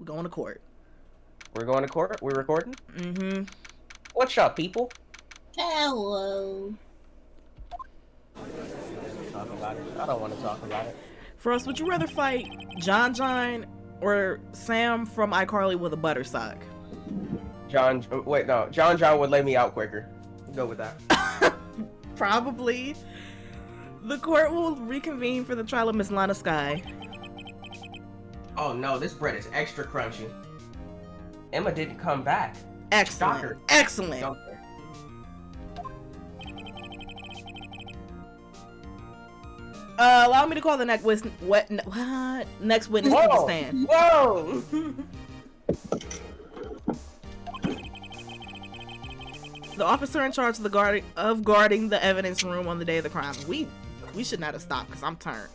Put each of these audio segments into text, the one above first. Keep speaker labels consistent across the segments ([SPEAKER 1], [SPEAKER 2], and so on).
[SPEAKER 1] We're going to court.
[SPEAKER 2] We're going to court? We're recording?
[SPEAKER 1] Mm-hmm.
[SPEAKER 2] What's up, people?
[SPEAKER 3] Hello.
[SPEAKER 2] Talk about it. I don't want to talk about it.
[SPEAKER 1] Frost, would you rather fight John or Sam from iCarly with a butter sock?
[SPEAKER 2] John would lay me out quicker. Go with that.
[SPEAKER 1] Probably. The court will reconvene for the trial of Miss Lana Sky.
[SPEAKER 2] Oh no, this bread is extra crunchy. Imma didn't come back.
[SPEAKER 1] Excellent.
[SPEAKER 2] Shocker.
[SPEAKER 1] Excellent.
[SPEAKER 2] Okay.
[SPEAKER 1] Allow me to call the next witness to the stand.
[SPEAKER 2] Whoa!
[SPEAKER 1] The officer in charge of guarding the evidence room on the day of the crime. We should not have stopped because I'm turned.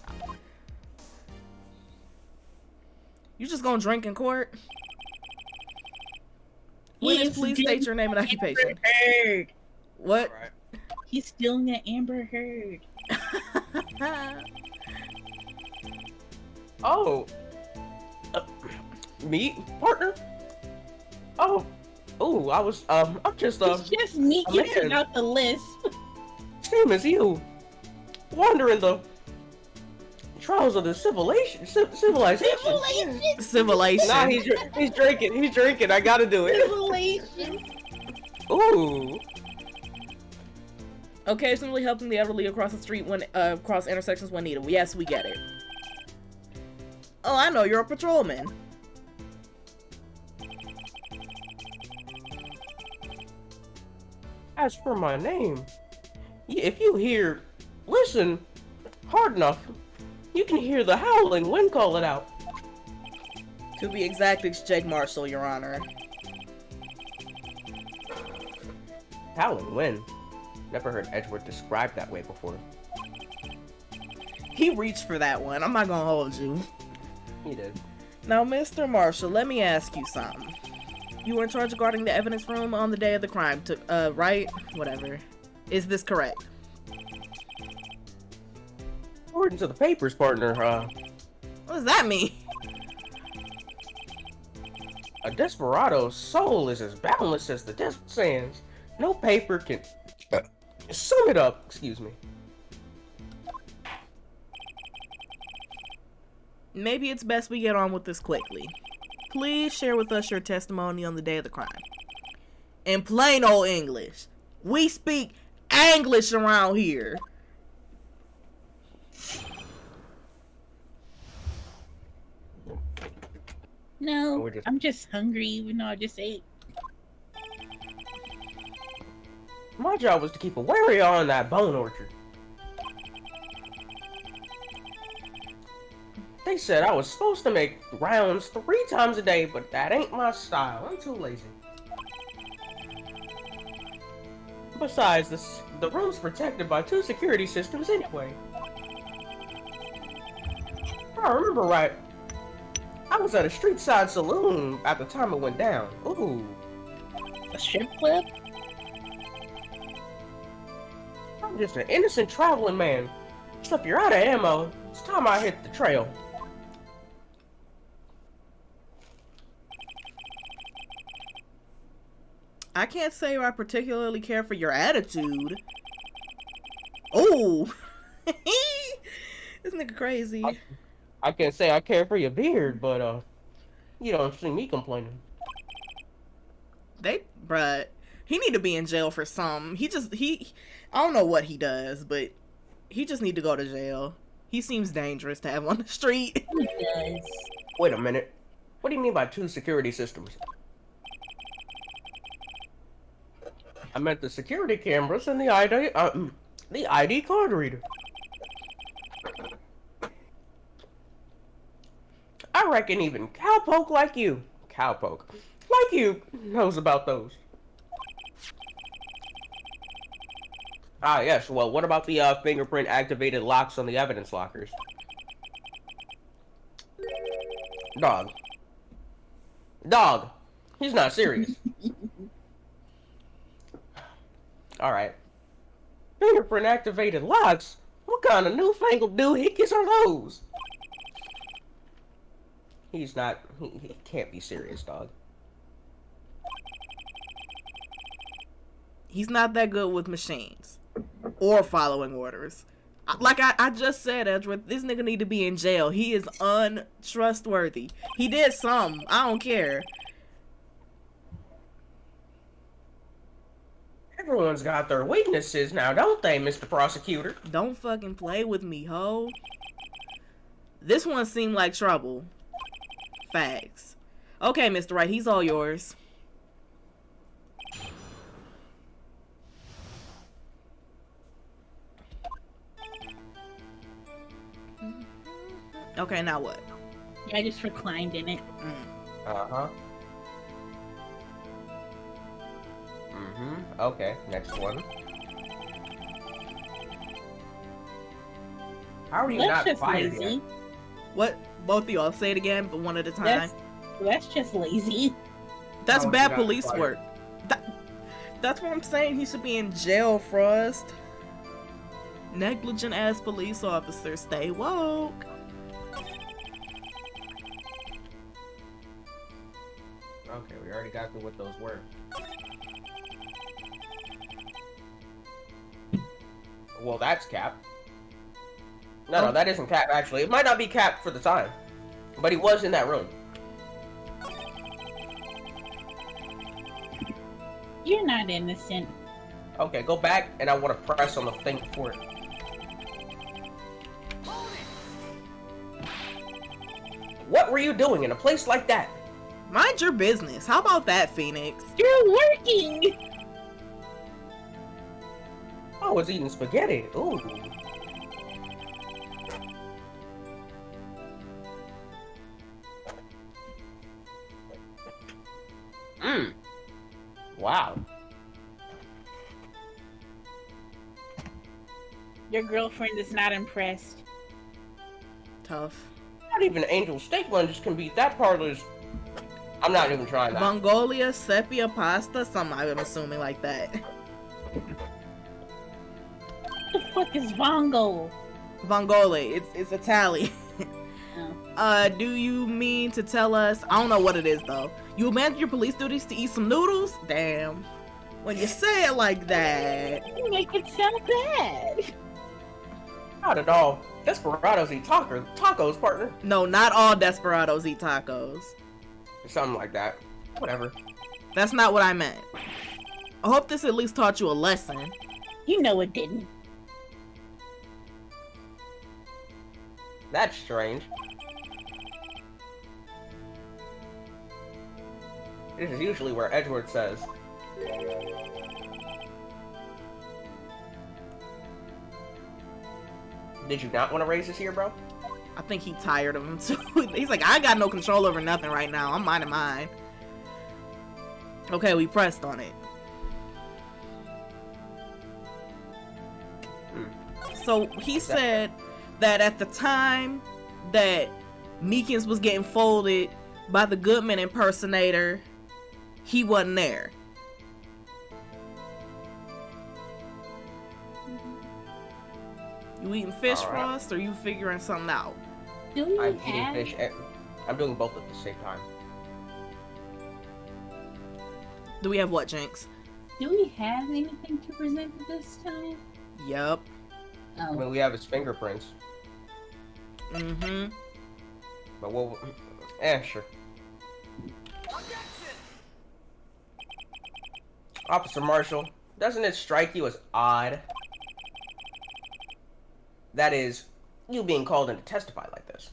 [SPEAKER 1] You just gonna drink in court? Witness, please state your name and occupation.
[SPEAKER 3] Heard.
[SPEAKER 1] What?
[SPEAKER 2] Right.
[SPEAKER 3] He's stealing that Amber Heard.
[SPEAKER 2] Oh. Me, partner? Oh. Ooh, I was, I'm just,
[SPEAKER 3] It's just me getting out the list.
[SPEAKER 2] same as you. Wandering the trials of the civilization.
[SPEAKER 1] Civilization.
[SPEAKER 2] Nah, he's drinking. I gotta do it.
[SPEAKER 3] Civilization.
[SPEAKER 2] Ooh.
[SPEAKER 1] Occasionally helping the elderly across the street when cross intersections when needed. Yes, we get it. Oh, I know, you're a patrolman.
[SPEAKER 2] As for my name, if you listen hard enough, you can hear the howling wind call it out.
[SPEAKER 1] To be exact, it's Jake Marshall, Your Honor.
[SPEAKER 2] Howling wind? Never heard Edward described that way before.
[SPEAKER 1] He reached for that one. I'm not gonna hold you.
[SPEAKER 2] He did.
[SPEAKER 1] Now, Mr. Marshall, let me ask you something. You were in charge of guarding the evidence room on the day of the crime, right? Whatever. Is this correct?
[SPEAKER 2] According to the papers, partner,
[SPEAKER 1] What does that mean?
[SPEAKER 2] a desperado's soul is as boundless as the desert sands. No paper can sum it up. Excuse me.
[SPEAKER 1] Maybe it's best we get on with this quickly. Please share with us your testimony on the day of the crime. In plain old English. We speak English around here.
[SPEAKER 3] No, I'm just hungry, even though I just ate.
[SPEAKER 2] My job was to keep a wary eye on that bone orchard. They said I was supposed to make rounds 3 times a day, but that ain't my style. I'm too lazy. Besides, the room's protected by 2 security systems anyway. If I remember right, I was at a street side saloon at the time it went down. Ooh.
[SPEAKER 3] A strip club?
[SPEAKER 2] I'm just an innocent traveling man. So if you're out of ammo, it's time I hit the trail.
[SPEAKER 1] I can't say I particularly care for your attitude. Oh! This nigga crazy.
[SPEAKER 2] I can't say I care for your beard, but, you don't see me complaining.
[SPEAKER 1] Bruh, he need to be in jail for something. I don't know what he does, but he just need to go to jail. He seems dangerous to have on the street.
[SPEAKER 3] He does.
[SPEAKER 2] Wait a minute. What do you mean by 2 security systems? I meant the security cameras and the ID card reader. I reckon even cowpoke like you knows about those. Ah, yes. Well, what about the fingerprint activated locks on the evidence lockers? Dog. He's not serious. Alright. Fingerprint activated locks? What kind of newfangled doohickeys are those? He's not. He can't be serious, dog.
[SPEAKER 1] He's not that good with machines or following orders. Like I just said, Edgeworth, this nigga need to be in jail. He is untrustworthy. He did some. I don't care.
[SPEAKER 2] Everyone's got their weaknesses now, don't they, Mr. Prosecutor?
[SPEAKER 1] Don't fucking play with me, ho. This one seemed like trouble. Facts. Okay, Mr. Wright, he's all yours. Okay, now what?
[SPEAKER 3] I just reclined in it.
[SPEAKER 2] Uh-huh. Okay, next one. How are you
[SPEAKER 3] That's
[SPEAKER 2] not
[SPEAKER 3] just
[SPEAKER 2] fired
[SPEAKER 3] lazy.
[SPEAKER 2] yet?
[SPEAKER 1] What? Both of y'all say it again, but one at a time.
[SPEAKER 3] That's just lazy.
[SPEAKER 1] That's
[SPEAKER 2] How are you
[SPEAKER 1] bad
[SPEAKER 2] not
[SPEAKER 1] police
[SPEAKER 2] fired?
[SPEAKER 1] work. That's what I'm saying. He should be in jail, Frost. Negligent ass police officers. Stay woke.
[SPEAKER 2] Okay, we already got through what those were. Well, that's Cap. No, that isn't Cap, actually. It might not be Cap for the time. But he was in that room.
[SPEAKER 3] You're not innocent.
[SPEAKER 2] Okay, go back, and I want to press on the thing for it. What were you doing in a place like that?
[SPEAKER 1] Mind your business. How about that, Phoenix?
[SPEAKER 3] You're working!
[SPEAKER 2] I was eating spaghetti. Ooh. Wow.
[SPEAKER 3] Your girlfriend is not impressed.
[SPEAKER 1] Tough.
[SPEAKER 2] Not even Angel steak lunches can beat that parlor's. I'm not even trying that.
[SPEAKER 1] Mongolia, sepia pasta, something I'm assuming like that.
[SPEAKER 3] What the fuck is Vongo?
[SPEAKER 1] Vongole, it's Italian.
[SPEAKER 3] Oh.
[SPEAKER 1] Do you mean to tell us? I don't know what it is though. You abandoned your police duties to eat some noodles? Damn. When you say it like that.
[SPEAKER 3] You make it sound bad.
[SPEAKER 2] Not at all. Desperados eat tacos, partner.
[SPEAKER 1] No, not all desperados eat tacos.
[SPEAKER 2] Or something like that. Whatever.
[SPEAKER 1] That's not what I meant. I hope this at least taught you a lesson.
[SPEAKER 3] You know it didn't.
[SPEAKER 2] That's strange. This is usually where Edgeworth says. Did you not want to raise this here, bro?
[SPEAKER 1] I think he tired of him too. He's like, I got no control over nothing right now. I'm minding mine. Okay, we pressed on it. So he said that at the time that Meekins was getting folded by the Goodman impersonator, he wasn't there. You eating fish,
[SPEAKER 2] All right.
[SPEAKER 1] Frost, or you figuring something out?
[SPEAKER 3] Do we
[SPEAKER 2] I'm eating
[SPEAKER 3] have
[SPEAKER 2] fish. I'm doing both at the same time.
[SPEAKER 1] Do we have what, Jynx?
[SPEAKER 3] Do we have anything to present at this time?
[SPEAKER 1] Yup.
[SPEAKER 2] I
[SPEAKER 3] Oh.
[SPEAKER 2] mean, we have his fingerprints.
[SPEAKER 1] Mm-hmm.
[SPEAKER 2] But we'll... sure. Officer Marshall, doesn't it strike you as odd? That is, you being called in to testify like this.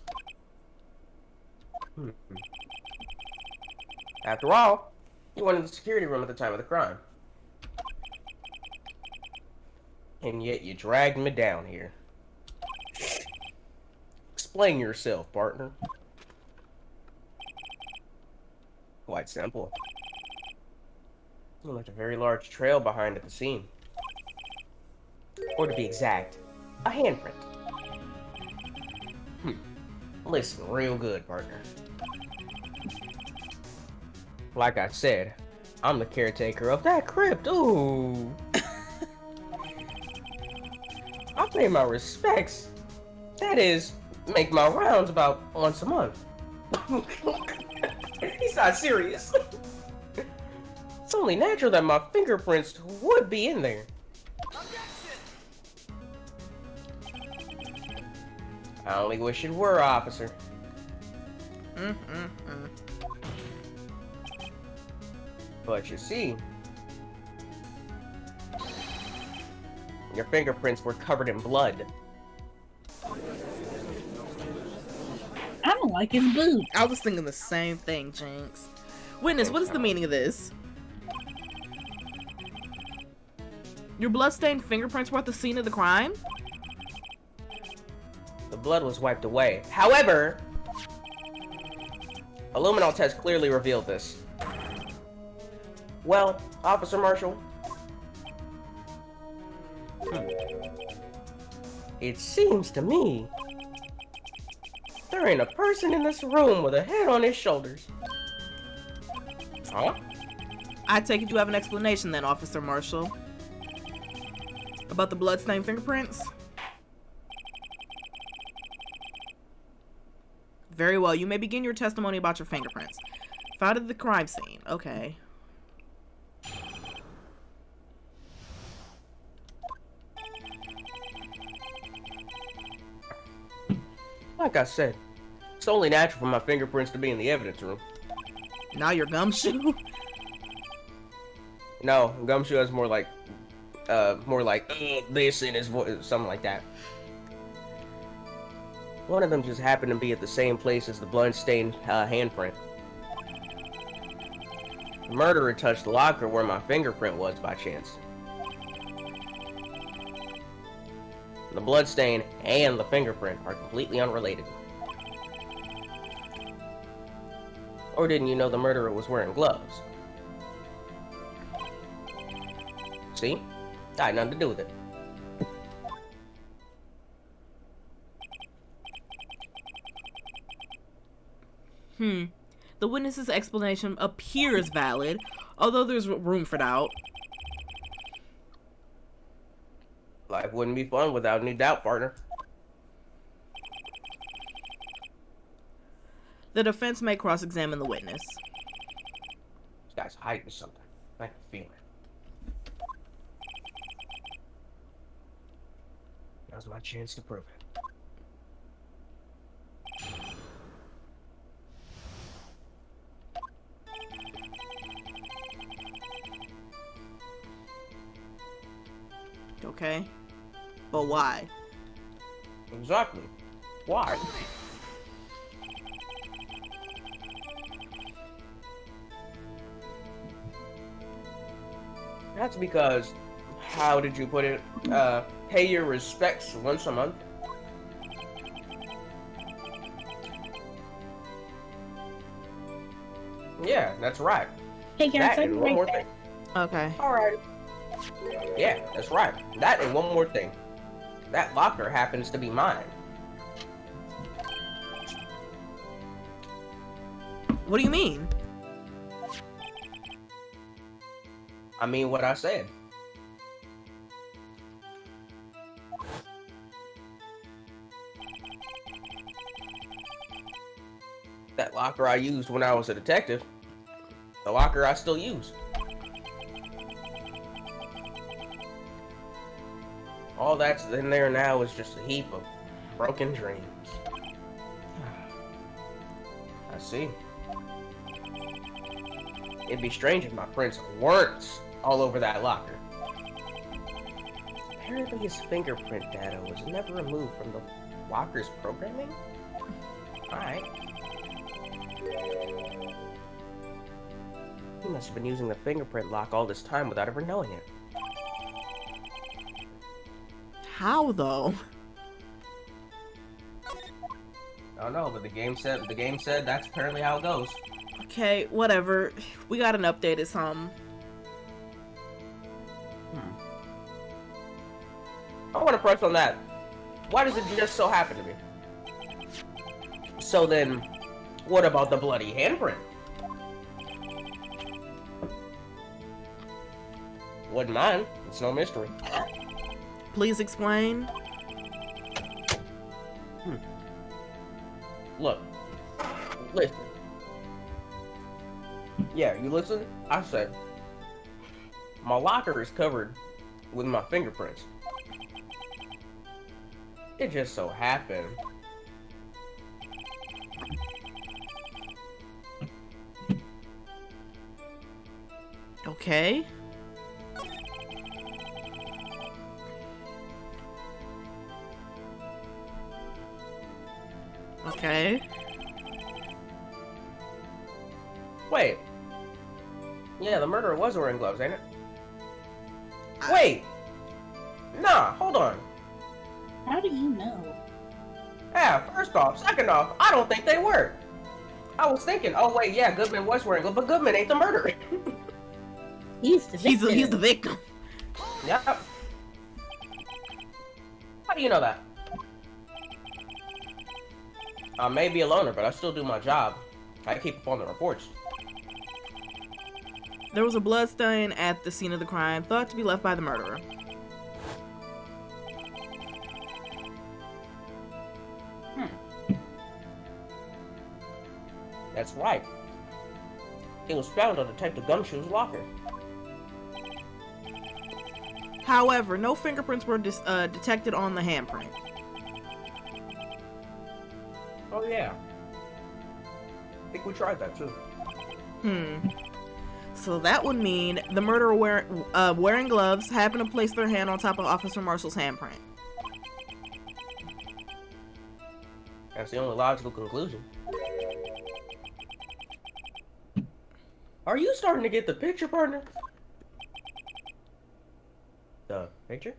[SPEAKER 2] After all, you went in the security room at the time of the crime. And yet you dragged me down here. Explain yourself, partner. Quite simple. You left a very large trail behind at the scene. Or to be exact, a handprint. Listen real good, partner. Like I said, I'm the caretaker of that crypt. Ooh. I pay my respects. That is, make my rounds about once a month. He's not serious. It's only natural that my fingerprints would be in there. I only wish it were, officer. But you see, your fingerprints were covered in blood.
[SPEAKER 3] I don't like his boots.
[SPEAKER 1] I was thinking the same thing, Jynx. Witness, what is the meaning of this? Your bloodstained fingerprints were at the scene of the crime?
[SPEAKER 2] The blood was wiped away. However, a luminol test clearly revealed this. Well, Officer Marshall, it seems to me there ain't a person in this room with a head on his shoulders. Huh?
[SPEAKER 1] I take it you have an explanation then, Officer Marshall. About the bloodstained fingerprints? Very well, you may begin your testimony about your fingerprints. Found at the crime scene. Okay.
[SPEAKER 2] Like I said, it's only natural for my fingerprints to be in the evidence room.
[SPEAKER 1] Now your gumshoe?
[SPEAKER 2] No, Gumshoe is more like this in his voice, something like that. One of them just happened to be at the same place as the blood-stained handprint. The murderer touched the locker where my fingerprint was by chance. The bloodstain and the fingerprint are completely unrelated. Or didn't you know the murderer was wearing gloves? See? That had nothing to do with it.
[SPEAKER 1] The witness's explanation appears valid, although there's room for doubt.
[SPEAKER 2] Life wouldn't be fun without any doubt, partner.
[SPEAKER 1] The defense may cross-examine the witness.
[SPEAKER 2] This guy's hiding something. I can feel it. Now's my chance to prove it.
[SPEAKER 1] Okay. But why?
[SPEAKER 2] Exactly. Why? That's because, how did you put it? Pay your respects once a month? Yeah, that's right.
[SPEAKER 3] Hey guys,
[SPEAKER 2] That
[SPEAKER 3] I'll
[SPEAKER 2] and
[SPEAKER 3] be
[SPEAKER 2] one
[SPEAKER 3] right
[SPEAKER 2] more
[SPEAKER 3] back.
[SPEAKER 2] thing.
[SPEAKER 1] Okay.
[SPEAKER 2] Alright. Yeah, that's right. That and one more thing. That locker happens to be mine.
[SPEAKER 1] What do you mean?
[SPEAKER 2] I mean what I said. That locker I used when I was a detective. The locker I still use. All that's in there now is just a heap of broken dreams. I see. It'd be strange if my prints weren't all over that locker. Apparently his fingerprint data was never removed from the locker's programming? Alright. He must have been using the fingerprint lock all this time without ever knowing it.
[SPEAKER 1] How though?
[SPEAKER 2] I don't know, but the game said that's apparently how it goes.
[SPEAKER 1] Okay, whatever. We got an updated some.
[SPEAKER 2] I want to press on that. Why does it just so happen to me? So then, what about the bloody handprint? Wasn't mine. It's no mystery.
[SPEAKER 1] Please explain.
[SPEAKER 2] Look, Listen. Yeah, you listen? I said, my locker is covered with my fingerprints. It just so happened.
[SPEAKER 1] Okay. Okay.
[SPEAKER 2] Wait. Yeah, the murderer was wearing gloves, ain't it? Wait! Nah, hold on.
[SPEAKER 3] How do you know?
[SPEAKER 2] Yeah, first off. Second off, I don't think they were. I was thinking, oh wait, yeah, Goodman was wearing gloves, but Goodman ain't the murderer.
[SPEAKER 3] He's the victim.
[SPEAKER 1] He's the victim.
[SPEAKER 2] Yep. How do you know that? I may be a loner, but I still do my job. I keep up on the reports.
[SPEAKER 1] There was a blood stain at the scene of the crime, thought to be left by the murderer.
[SPEAKER 2] That's right. It was found on Detective Gumshoe's locker.
[SPEAKER 1] However, no fingerprints were detected on the handprint.
[SPEAKER 2] Oh yeah. I think we tried that too.
[SPEAKER 1] So that would mean the murderer wearing gloves happened to place their hand on top of Officer Marshall's handprint.
[SPEAKER 2] That's the only logical conclusion. Are you starting to get the picture, partner? The picture?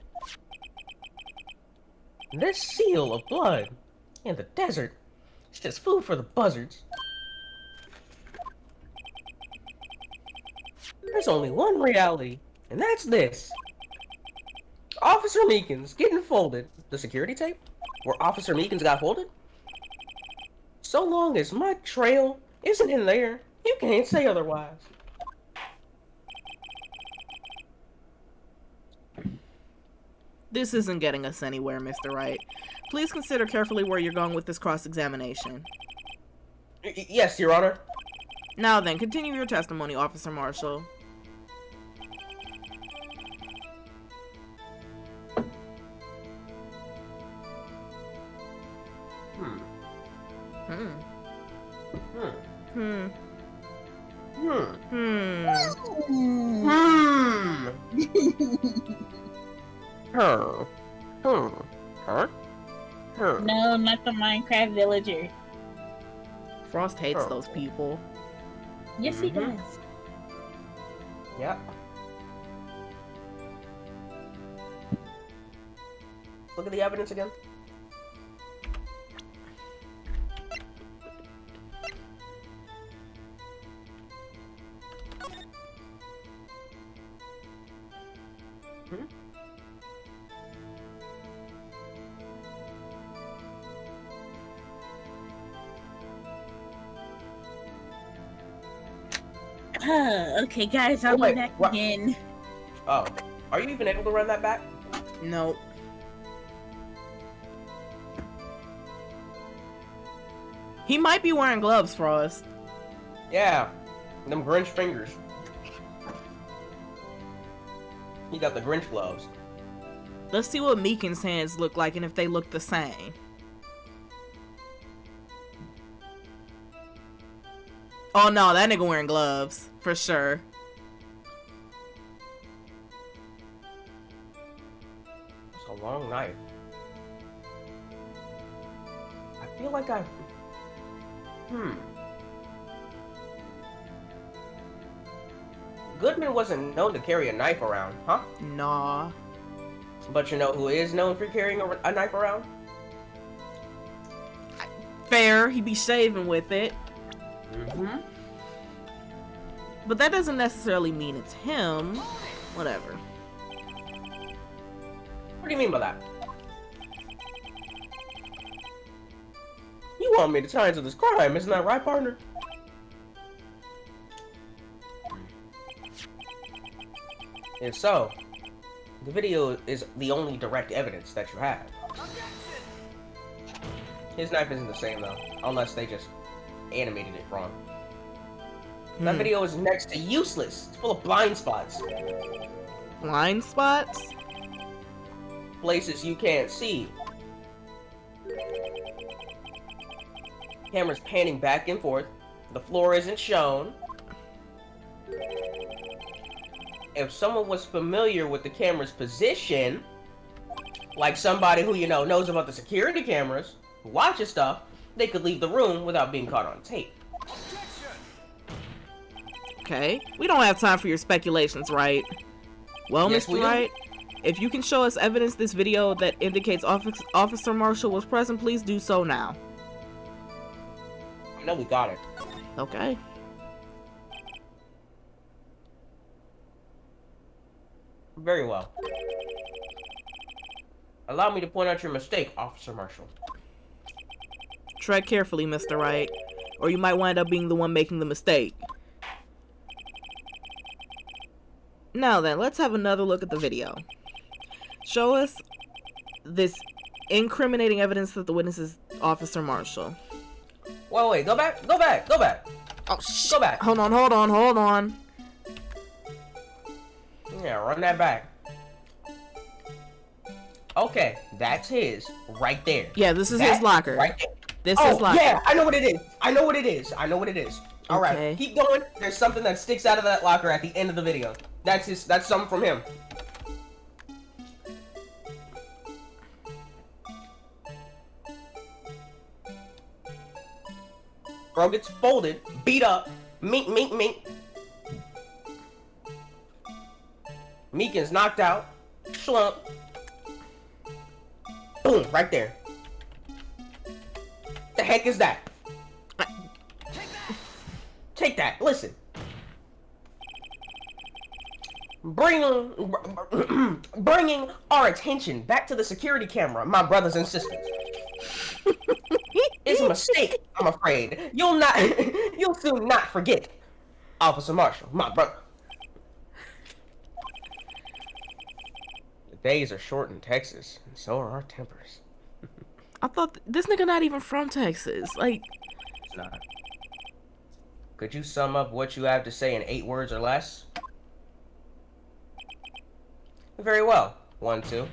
[SPEAKER 2] This seal of blood in the desert is just food for the buzzards. There's only one reality, and that's this. Officer Meekins getting folded. The security tape? Where Officer Meekins got folded? So long as my trail isn't in there, you can't say otherwise.
[SPEAKER 1] This isn't getting us anywhere, Mr. Wright. Please consider carefully where you're going with this cross-examination.
[SPEAKER 2] Yes, Your Honor.
[SPEAKER 1] Now then, continue your testimony, Officer Marshall.
[SPEAKER 3] No, not the Minecraft villager.
[SPEAKER 1] Frost hates those people.
[SPEAKER 3] Yes, he does.
[SPEAKER 2] Yep. Look at the evidence again.
[SPEAKER 3] Okay, guys, I'll be back again.
[SPEAKER 2] Oh, are you even able to run that back?
[SPEAKER 1] Nope. He might be wearing gloves, Frost.
[SPEAKER 2] Yeah, them Grinch fingers. He got the Grinch gloves.
[SPEAKER 1] Let's see what Meekins' hands look like and if they look the same. Oh no, that nigga wearing gloves. For sure.
[SPEAKER 2] It's a long knife. I feel like I... Goodman wasn't known to carry a knife around, huh?
[SPEAKER 1] Nah.
[SPEAKER 2] But you know who is known for carrying a knife around?
[SPEAKER 1] Fair, he be shaving with it. But that doesn't necessarily mean it's him. Whatever.
[SPEAKER 2] What do you mean by that? You want me to tie into this crime, isn't that right, partner? If so, the video is the only direct evidence that you have. His knife isn't the same though, unless they just animated it wrong. That video is next to useless. It's full of blind spots.
[SPEAKER 1] Blind spots?
[SPEAKER 2] Places you can't see. Camera's panning back and forth. The floor isn't shown. If someone was familiar with the camera's position, like somebody who, you know, knows about the security cameras, who watches stuff, they could leave the room without being caught on tape.
[SPEAKER 1] Okay, we don't have time for your speculations, right? Well,
[SPEAKER 2] Yes,
[SPEAKER 1] Mr. Wright, if you can show us evidence this video that indicates Officer Marshall was present, please do so now.
[SPEAKER 2] I know we got it.
[SPEAKER 1] Okay.
[SPEAKER 2] Very well. Allow me to point out your mistake, Officer Marshall.
[SPEAKER 1] Tread carefully, Mr. Wright, or you might wind up being the one making the mistake. Now then, let's have another look at the video. Show us this incriminating evidence that the witness is Officer Marshall.
[SPEAKER 2] Wait, go back.
[SPEAKER 1] Oh,
[SPEAKER 2] Go back.
[SPEAKER 1] Hold on.
[SPEAKER 2] Yeah, run that back. Okay, that's his right there.
[SPEAKER 1] Yeah, this is his locker.
[SPEAKER 2] Right there.
[SPEAKER 1] This is locker.
[SPEAKER 2] Yeah, I know what it is. All right,
[SPEAKER 1] Okay.
[SPEAKER 2] keep going. There's something that sticks out of that locker at the end of the video. That's something from him. Bro gets folded, beat up, Meek. Meek is knocked out, slump. Boom, right there. The heck is that? Take that, listen. Bringing our attention back to the security camera, my brothers and sisters. It's a mistake, I'm afraid. You'll soon not forget, Officer Marshall, my brother. The days are short in Texas, and so are our tempers.
[SPEAKER 1] I thought this nigga not even from Texas. Like,
[SPEAKER 2] It's not. Could you sum up what you have to say in 8 words or less? Very well. 1, 2.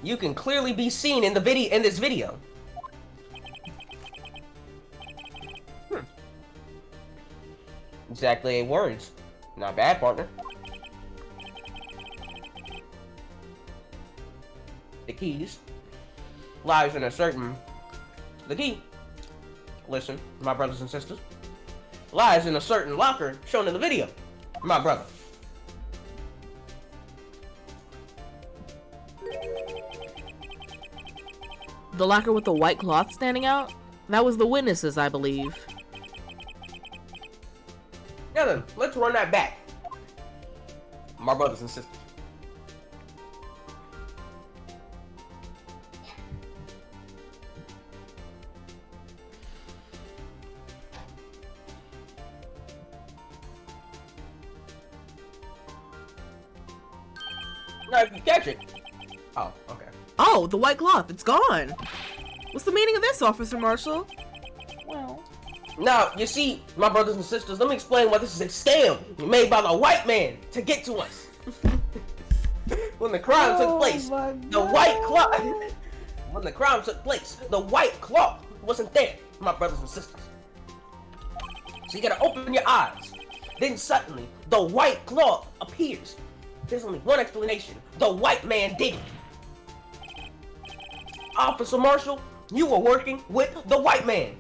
[SPEAKER 2] You can clearly be seen in this video. Exactly 8 words. Not bad, partner. The keys lies in a certain... The key, listen, my brothers and sisters, lies in a certain locker shown in the video, my brother.
[SPEAKER 1] the locker with the white cloth standing out? That was the witnesses, I believe.
[SPEAKER 2] Yeah then, let's run that back, my brothers and sisters. Now if you catch it. Oh, okay.
[SPEAKER 1] Oh, the white cloth, it's gone. What's the meaning of this, Officer Marshall?
[SPEAKER 3] Well,
[SPEAKER 2] Now, you see, my brothers and sisters, let me explain why this is a scam made by the white man to get to us. When the crime took place, the white cloth. When the crime took place, the white cloth wasn't there, my brothers and sisters. So you gotta open your eyes. Then suddenly, the white cloth appears. There's only one explanation. The white man did it. Officer Marshall, you were working with the white man.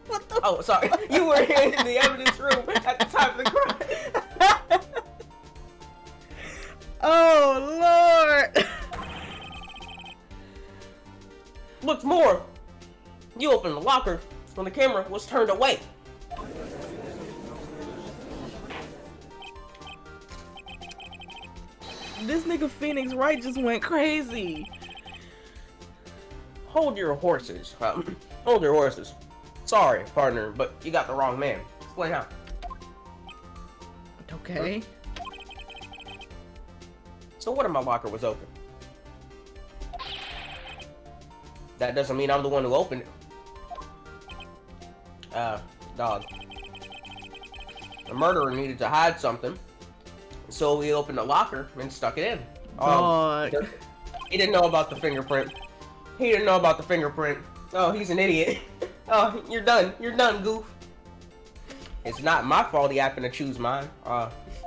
[SPEAKER 1] What the?
[SPEAKER 2] Oh, sorry. You were in the evidence room at the time of the crime.
[SPEAKER 1] Oh, Lord.
[SPEAKER 2] What's more, you opened the locker when the camera was turned away.
[SPEAKER 1] This nigga Phoenix Wright just went crazy.
[SPEAKER 2] Hold your horses. Hold your horses. Sorry, partner, but you got the wrong man. Explain how.
[SPEAKER 1] Okay.
[SPEAKER 2] So what if my locker was open? that doesn't mean I'm the one who opened it. Dog. The murderer needed to hide something, so we opened the locker and stuck it in.
[SPEAKER 1] Dog.
[SPEAKER 2] He didn't know about the fingerprint. Oh, he's an idiot. Oh, you're done. You're done, goof. It's not my fault he happened to choose mine.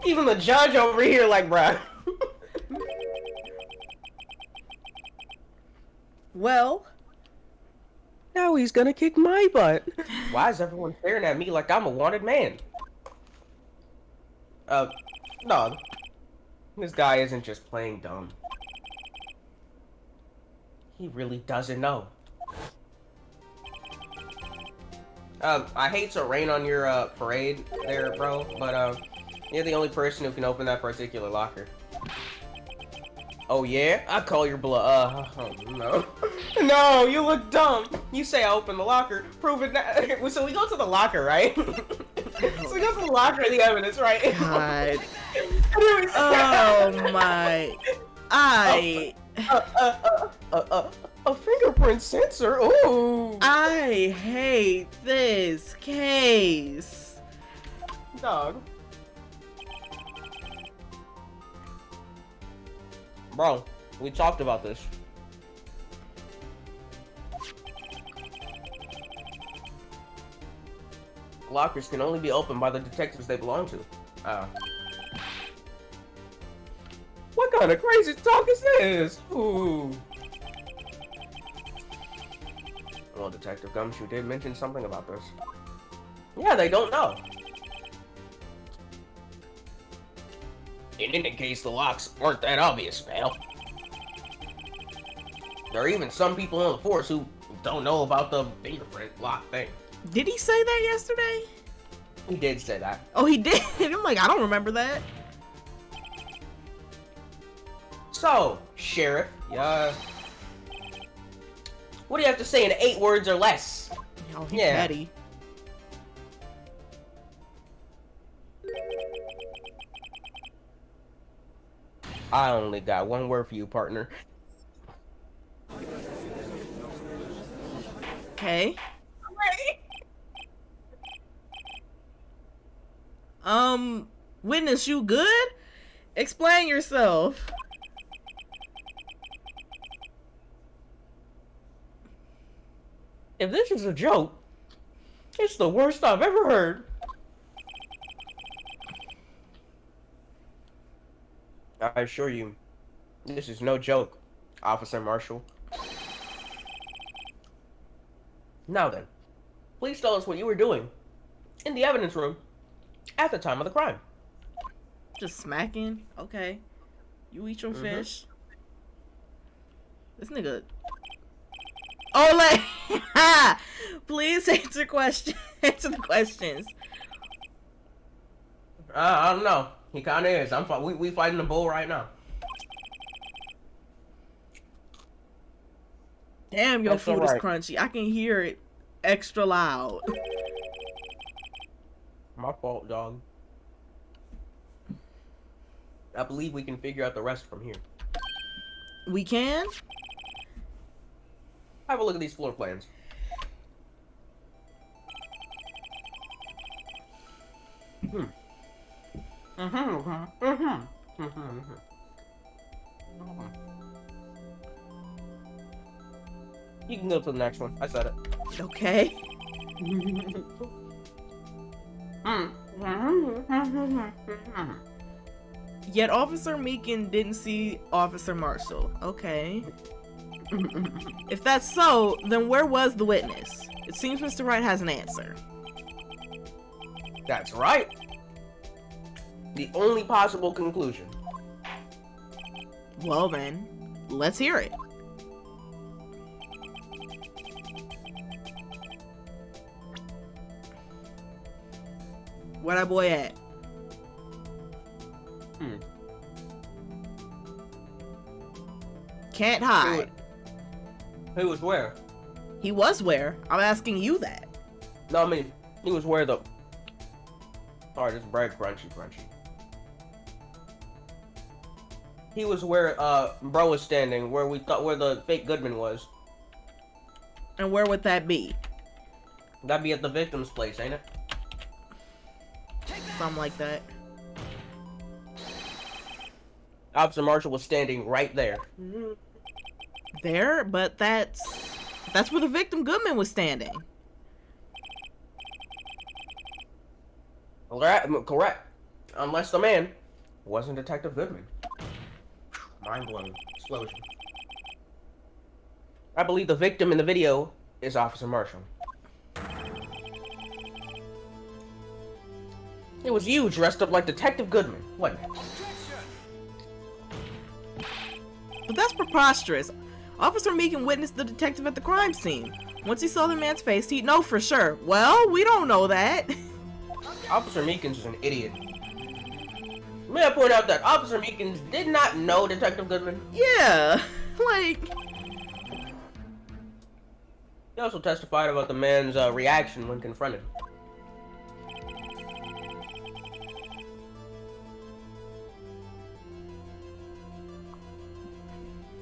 [SPEAKER 2] Even the judge over here, like, bruh.
[SPEAKER 1] Well,
[SPEAKER 2] now he's gonna kick my butt. Why is everyone staring at me like I'm a wanted man? Dog. This guy isn't just playing dumb. He really doesn't know. I hate to rain on your, parade there, bro, but, you're the only person who can open that particular locker. Oh, yeah? I call your bluff. Oh, no. No, you look dumb. You say I opened the locker. Prove it now. So we go to the locker, right? So we go to the locker of the evidence, right?
[SPEAKER 1] God. Oh, my.
[SPEAKER 2] A fingerprint sensor? Ooh.
[SPEAKER 1] I hate this case.
[SPEAKER 2] Dog. Bro, we talked about this. Lockers can only be opened by the detectives they belong to. What kind of crazy talk is this? Ooh. Well, Detective Gumshoe did mention something about this. Yeah, they don't know. In any case, the locks aren't that obvious, pal. There are even some people on the force who don't know about the fingerprint lock thing.
[SPEAKER 1] Did he say that yesterday?
[SPEAKER 2] He did say that.
[SPEAKER 1] Oh, he did? I'm like, I don't remember that.
[SPEAKER 2] So, Sheriff, what do you have to say in 8 words or less?
[SPEAKER 1] Oh, he's petty.
[SPEAKER 2] I only got one word for you, partner.
[SPEAKER 1] Okay. Witness, you good? Explain yourself.
[SPEAKER 2] If this is a joke, it's the worst I've ever heard. I assure you, this is no joke, Officer Marshall. Now then, please tell us what you were doing in the evidence room at the time of the crime.
[SPEAKER 1] Just smacking? Okay. You eat your fish. This nigga... Oh, like... Please answer the questions.
[SPEAKER 2] I don't know. He kinda is. We fighting the bull right now.
[SPEAKER 1] Damn, your food is crunchy. I can hear it extra loud.
[SPEAKER 2] My fault, dog. I believe we can figure out the rest from here.
[SPEAKER 1] We can?
[SPEAKER 2] Have a look at these floor plans. You can go to the next one. I said it.
[SPEAKER 1] Okay. Yet Officer Meekin didn't see Officer Marshall. Okay. If that's so, then where was the witness? It seems Mr. Wright has an answer.
[SPEAKER 2] That's right. The only possible conclusion.
[SPEAKER 1] Well then, let's hear it. Where that boy at? Can't hide.
[SPEAKER 2] He was where?
[SPEAKER 1] He was where? I'm asking you that.
[SPEAKER 2] No, I mean, he was where the... Sorry, this bread crunchy. He was where, bro was standing, where we thought, where the fake Goodman was.
[SPEAKER 1] And where would that be?
[SPEAKER 2] That'd be at the victim's place, ain't it?
[SPEAKER 1] Something like that.
[SPEAKER 2] Officer Marshall was standing right there.
[SPEAKER 1] There? But that's where the victim Goodman was standing.
[SPEAKER 2] Correct. Unless the man wasn't Detective Goodman. Mind blowing. Explosion. I believe the victim in the video is Officer Marshall. It was you dressed up like Detective Goodman, wasn't it?
[SPEAKER 1] But that's preposterous. Officer Meekin witnessed the detective at the crime scene. Once he saw the man's face, he'd know for sure. Well, we don't know that.
[SPEAKER 2] Officer Meekins is an idiot. May I point out that Officer Meekins did not know Detective Goodman?
[SPEAKER 1] Yeah, like...
[SPEAKER 2] He also testified about the man's reaction when confronted.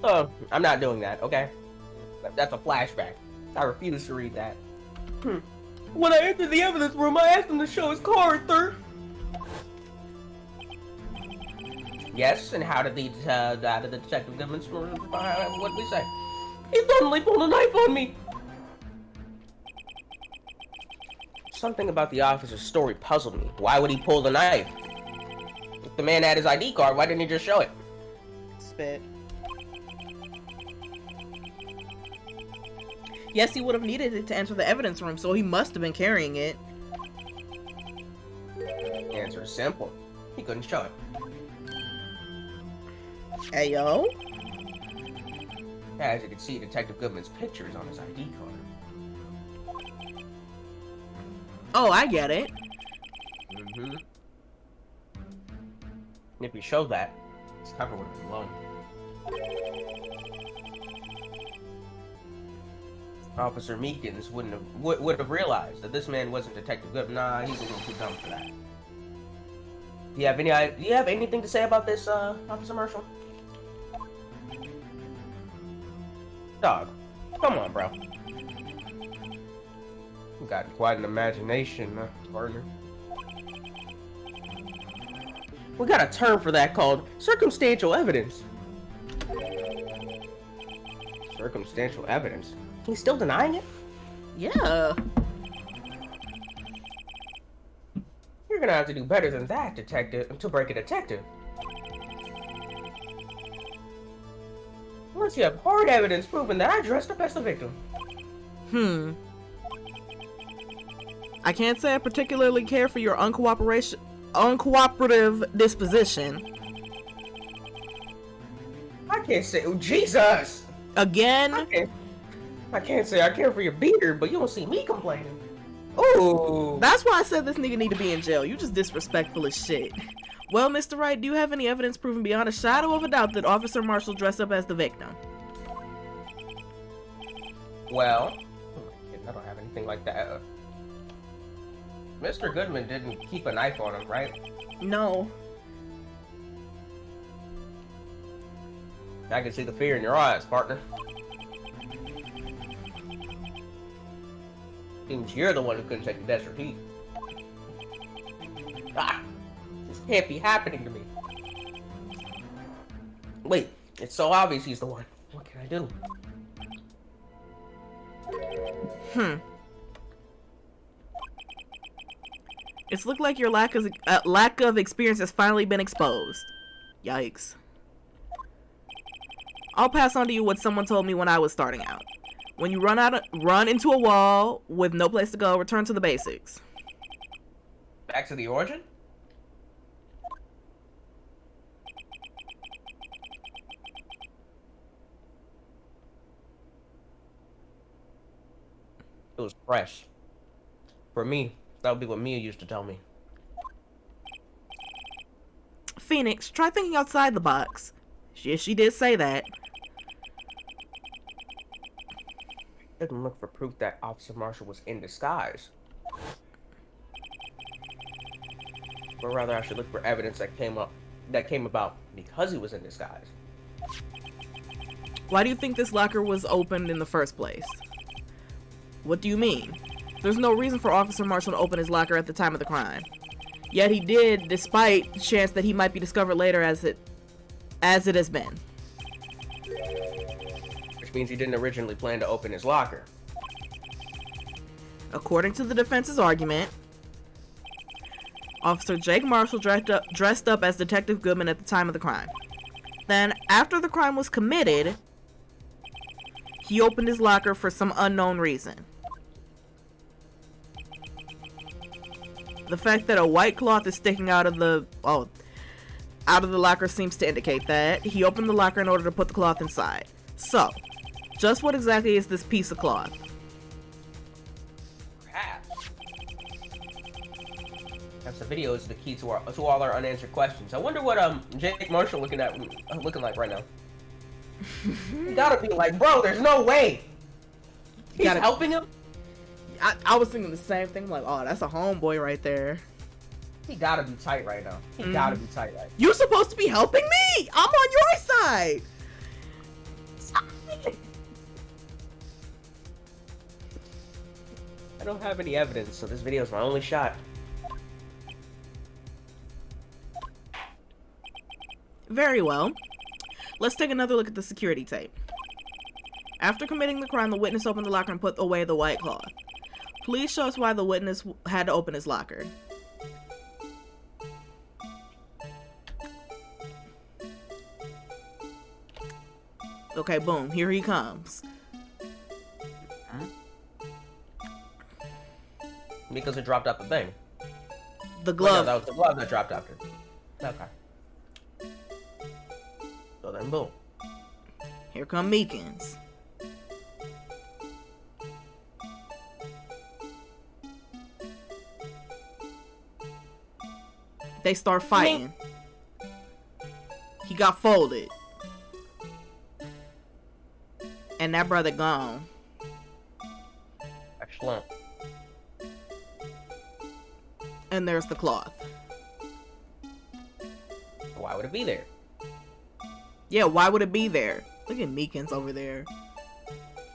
[SPEAKER 2] Oh, I'm not doing that, okay? That's a flashback. I refuse to read that. When I entered the evidence room, I asked him to show his card, sir. Yes, and how did the Detective Goodman's what did we say? He suddenly pulled a knife on me. Something about the officer's story puzzled me. Why would he pull the knife? If the man had his ID card, why didn't he just show it?
[SPEAKER 1] Spit. Yes, he would have needed it to enter the evidence room, so he must have been carrying it.
[SPEAKER 2] The answer is simple. He couldn't show it.
[SPEAKER 1] Hey, yo.
[SPEAKER 2] As you can see, Detective Goodman's picture is on his ID card.
[SPEAKER 1] Oh, I get it.
[SPEAKER 2] Mm-hmm. And if you show that, his cover would have been blown. Officer Meekins would have realized that this man wasn't Detective Goodman. Nah, he's a little too dumb for that. Do you have anything to say about this, Officer Marshall? Dog, come on, bro. You got quite an imagination, partner. We got a term for that called circumstantial evidence. Circumstantial evidence? He's still denying it?
[SPEAKER 1] Yeah.
[SPEAKER 2] You're gonna have to do better than that, detective, to break a detective. Unless you have hard evidence proving that I dressed up as the victim.
[SPEAKER 1] I can't say I particularly care for your uncooperative disposition.
[SPEAKER 2] I can't say, oh, Jesus!
[SPEAKER 1] Again?
[SPEAKER 2] I can't say I care for your beard, but you don't see me complaining. Ooh.
[SPEAKER 1] That's why I said this nigga need to be in jail. You just disrespectful as shit. Well, Mr. Wright, do you have any evidence proving beyond a shadow of a doubt that Officer Marshall dressed up as the victim?
[SPEAKER 2] Well, I don't have anything like that. Mr. Goodman didn't keep a knife on him, right?
[SPEAKER 1] No.
[SPEAKER 2] I can see the fear in your eyes, partner. Seems you're the one who couldn't take the desert heat. Ah! This can't be happening to me. Wait, it's so obvious he's the one. What can I do?
[SPEAKER 1] It's looked like your lack of experience has finally been exposed. Yikes. I'll pass on to you what someone told me when I was starting out. When you run into a wall with no place to go, return to the basics.
[SPEAKER 2] Back to the origin? It was fresh. For me, that would be what Mia used to tell me.
[SPEAKER 1] Phoenix, try thinking outside the box. She did say that.
[SPEAKER 2] Didn't look for proof that Officer Marshall was in disguise. Or rather, I should look for evidence that came about because he was in disguise.
[SPEAKER 1] Why do you think this locker was opened in the first place? What do you mean? There's no reason for Officer Marshall to open his locker at the time of the crime. Yet he did, despite the chance that he might be discovered later as it has been.
[SPEAKER 2] Which means he didn't originally plan to open his locker.
[SPEAKER 1] According to the defense's argument, Officer Jake Marshall dressed up as Detective Goodman at the time of the crime. Then, after the crime was committed, he opened his locker for some unknown reason. The fact that a white cloth is sticking out of the locker seems to indicate that he opened the locker in order to put the cloth inside. So, just what exactly is this piece of cloth?
[SPEAKER 2] Perhaps. Perhaps the video is the key to all our unanswered questions. I wonder what Jake Marshall looking like right now. You gotta be like, bro, there's no way. He's helping him?
[SPEAKER 1] I was thinking the same thing, like, oh, that's a homeboy right there.
[SPEAKER 2] He gotta be tight right now. He gotta be tight right now.
[SPEAKER 1] You're supposed to be helping me! I'm on your side!
[SPEAKER 2] I don't have any evidence, so this video is my only shot.
[SPEAKER 1] Very well. Let's take another look at the security tape. After committing the crime, the witness opened the locker and put away the white cloth. Please show us why the witness had to open his locker. Okay, boom. Here he comes.
[SPEAKER 2] Because it dropped out the thing.
[SPEAKER 1] The glove.
[SPEAKER 2] Wait, no, that was the glove that dropped after. Okay. So then, boom.
[SPEAKER 1] Here come Meekins. They start fighting. He got folded. And that brother gone.
[SPEAKER 2] Excellent.
[SPEAKER 1] And there's the cloth.
[SPEAKER 2] Why would it be there?
[SPEAKER 1] Yeah, why would it be there? Look at Meekins over there.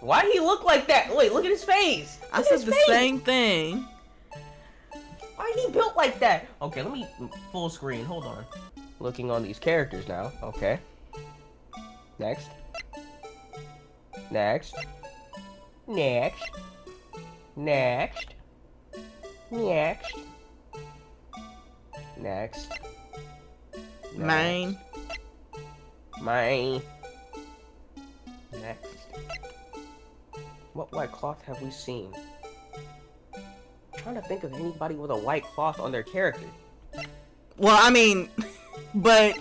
[SPEAKER 2] Why do he look like that? Wait, look at his face.
[SPEAKER 1] I said the same thing.
[SPEAKER 2] Why he built like that? Okay, let me full screen. Hold on. Looking on these characters now. Okay. Next. Next. Next. Next. Next. Next.
[SPEAKER 1] Mine.
[SPEAKER 2] Mine. Next. What white cloth have we seen? I'm trying to think of anybody with a white cloth on their character.
[SPEAKER 1] Well, I mean, but...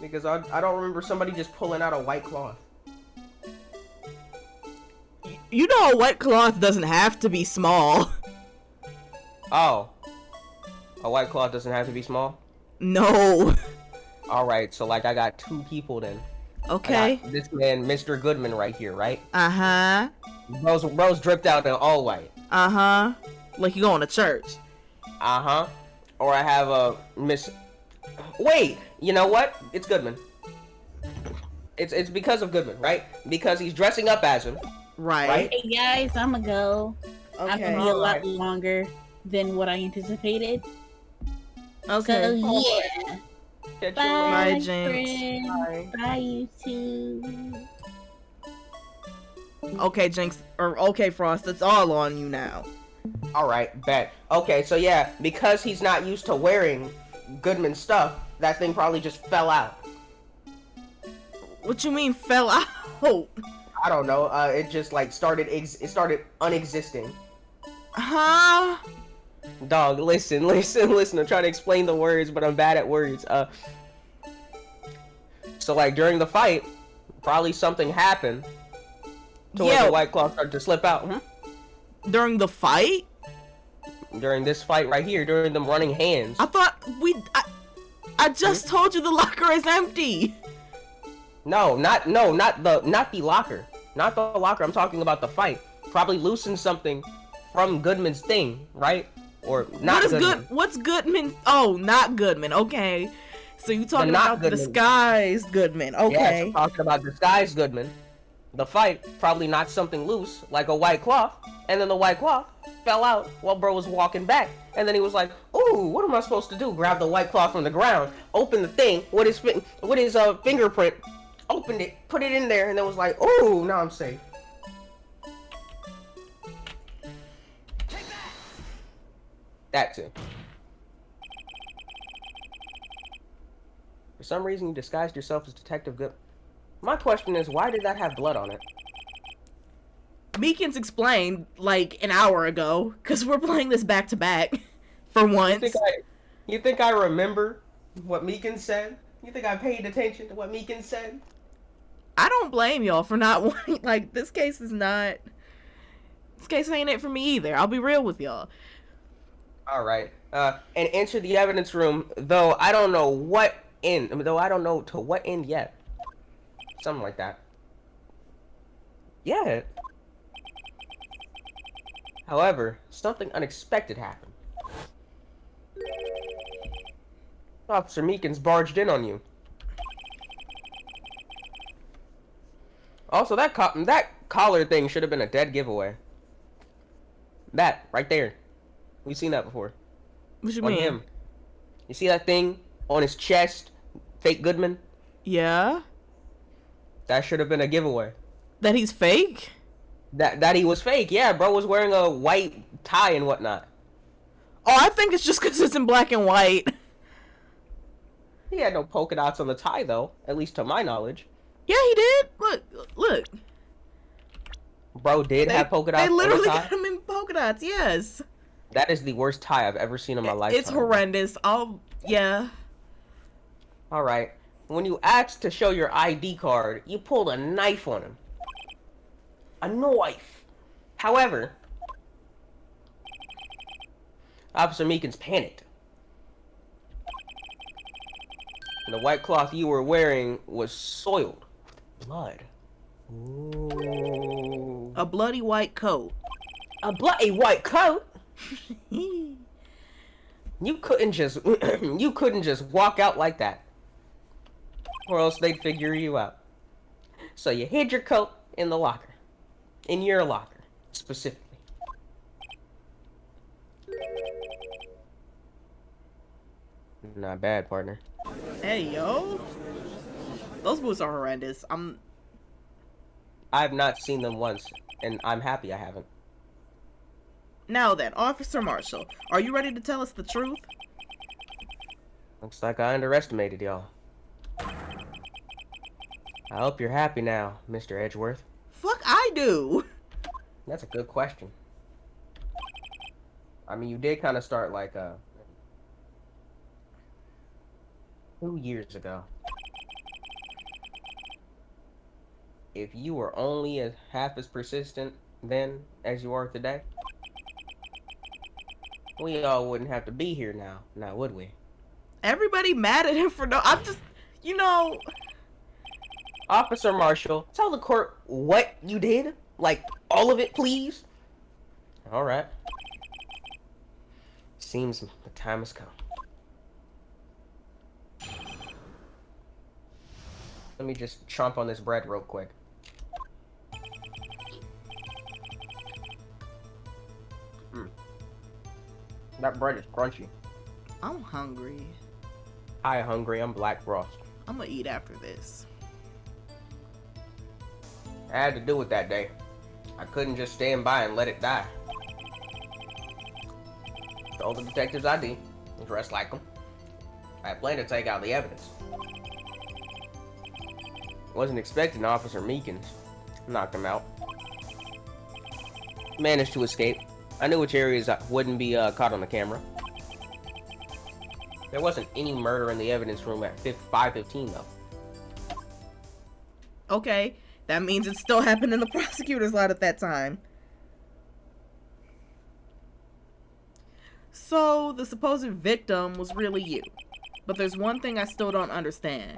[SPEAKER 2] Because I don't remember somebody just pulling out a white cloth.
[SPEAKER 1] You know a white cloth doesn't have to be small.
[SPEAKER 2] Oh. A white cloth doesn't have to be small?
[SPEAKER 1] No.
[SPEAKER 2] Alright, so like I got two people then.
[SPEAKER 1] Okay.
[SPEAKER 2] This man, Mr. Goodman right here, right?
[SPEAKER 1] Uh-huh.
[SPEAKER 2] Bro's dripped out in all white.
[SPEAKER 1] Uh-huh. Like you going to church.
[SPEAKER 2] Uh-huh. Or I have a Miss... Wait! You know what? It's Goodman. It's because of Goodman, right? Because he's dressing up as him.
[SPEAKER 1] Right.
[SPEAKER 3] Hey guys, I'ma go.
[SPEAKER 1] Okay.
[SPEAKER 3] I'm gonna be a lot longer than what I anticipated.
[SPEAKER 1] Okay.
[SPEAKER 3] So yeah.
[SPEAKER 2] Catch
[SPEAKER 3] Bye,
[SPEAKER 1] Bye, Jynx.
[SPEAKER 3] friends. Bye, you too.
[SPEAKER 1] Okay, Jynx. Or okay, Frost. It's all on you now.
[SPEAKER 2] Alright, bet. Okay, so yeah, because he's not used to wearing Goodman's stuff, that thing probably just fell out.
[SPEAKER 1] What you mean fell out?
[SPEAKER 2] I don't know. It just like started unexisting.
[SPEAKER 1] Huh?
[SPEAKER 2] Dog, listen. I'm trying to explain the words, but I'm bad at words. So like during the fight, probably something happened to where the white cloth started to slip out.
[SPEAKER 1] During the fight?
[SPEAKER 2] During this fight right here, during them running hands.
[SPEAKER 1] I thought I just told you the locker is empty.
[SPEAKER 2] No, not the locker. Not the locker. I'm talking about the fight. Probably loosened something from Goodman's thing, right? Or not Goodman.
[SPEAKER 1] What's Goodman? Oh, not Goodman. Okay. So you talking
[SPEAKER 2] not
[SPEAKER 1] about the
[SPEAKER 2] Goodman.
[SPEAKER 1] disguised Goodman.
[SPEAKER 2] Yes,
[SPEAKER 1] Okay.
[SPEAKER 2] I'm talking about disguised Goodman. The fight probably knocked something loose, like a white cloth, and then the white cloth fell out while bro was walking back. And then he was like, ooh, what am I supposed to do? Grab the white cloth from the ground, open the thing with his fingerprint, opened it, put it in there, and then was like, ooh, now I'm safe. That too. For some reason, you disguised yourself as Detective Good. My question is, why did that have blood on it?
[SPEAKER 1] Meekins explained like an hour ago, because we're playing this back to back for once.
[SPEAKER 2] You think I remember what Meekins said? You think I paid attention to what Meekins said?
[SPEAKER 1] I don't blame y'all for not wanting, like, this case ain't it for me either. I'll be real with y'all.
[SPEAKER 2] Alright. And enter the evidence room, though I don't know to what end yet. Something like that. Yeah. However, something unexpected happened. Officer Meekins barged in on you. Also, that collar thing should have been a dead giveaway. That, right there. We've seen that before.
[SPEAKER 1] What you
[SPEAKER 2] on
[SPEAKER 1] mean?
[SPEAKER 2] Him. You see that thing on his chest? Fake Goodman?
[SPEAKER 1] Yeah?
[SPEAKER 2] That should have been a giveaway.
[SPEAKER 1] That he's fake?
[SPEAKER 2] That he was fake, yeah. Bro was wearing a white tie and whatnot.
[SPEAKER 1] Oh, I think it's just because it's in black and white.
[SPEAKER 2] He had no polka dots on the tie, though. At least to my knowledge.
[SPEAKER 1] Yeah, he did. Look.
[SPEAKER 2] Bro did have polka dots
[SPEAKER 1] They
[SPEAKER 2] on
[SPEAKER 1] literally
[SPEAKER 2] the tie?
[SPEAKER 1] got him in polka dots, yes.
[SPEAKER 2] That is the worst tie I've ever seen in my life.
[SPEAKER 1] It's horrendous. Yeah.
[SPEAKER 2] Alright. When you asked to show your ID card, you pulled a knife on him. A knife. However, Officer Meekins panicked. And the white cloth you were wearing was soiled with blood. Ooh.
[SPEAKER 1] A bloody white coat.
[SPEAKER 2] A bloody white coat? You couldn't just walk out like that. Or else they'd figure you out. So you hid your coat in the locker. In your locker, specifically. Not bad, partner.
[SPEAKER 1] Hey, yo. Those boots are horrendous.
[SPEAKER 2] I've not seen them once, and I'm happy I haven't.
[SPEAKER 1] Now then, Officer Marshall, are you ready to tell us the truth?
[SPEAKER 2] Looks like I underestimated y'all. I hope you're happy now, Mr. Edgeworth.
[SPEAKER 1] Fuck, I do.
[SPEAKER 2] That's a good question. I mean, you did kind of start like 2 years ago. If you were only half as persistent then as you are today, we all wouldn't have to be here now would we?
[SPEAKER 1] Everybody mad at him for I'm just,
[SPEAKER 2] Officer Marshall, tell the court what you did. Like, all of it, please. Alright. Seems the time has come. Let me just chomp on this bread real quick. That bread is crunchy.
[SPEAKER 1] I'm hungry.
[SPEAKER 2] Hi, hungry. I'm Black Frost.
[SPEAKER 1] I'm gonna eat after this.
[SPEAKER 2] I had to do it that day. I couldn't just stand by and let it die. Told the detectives I did. Dressed like them. I had planned to take out the evidence. Wasn't expecting Officer Meekins. Knocked him out. Managed to escape. I knew which areas wouldn't be caught on the camera. There wasn't any murder in the evidence room at 5:15 though.
[SPEAKER 1] Okay, that means it still happened in the prosecutor's lot at that time. So, the supposed victim was really you. But there's one thing I still don't understand.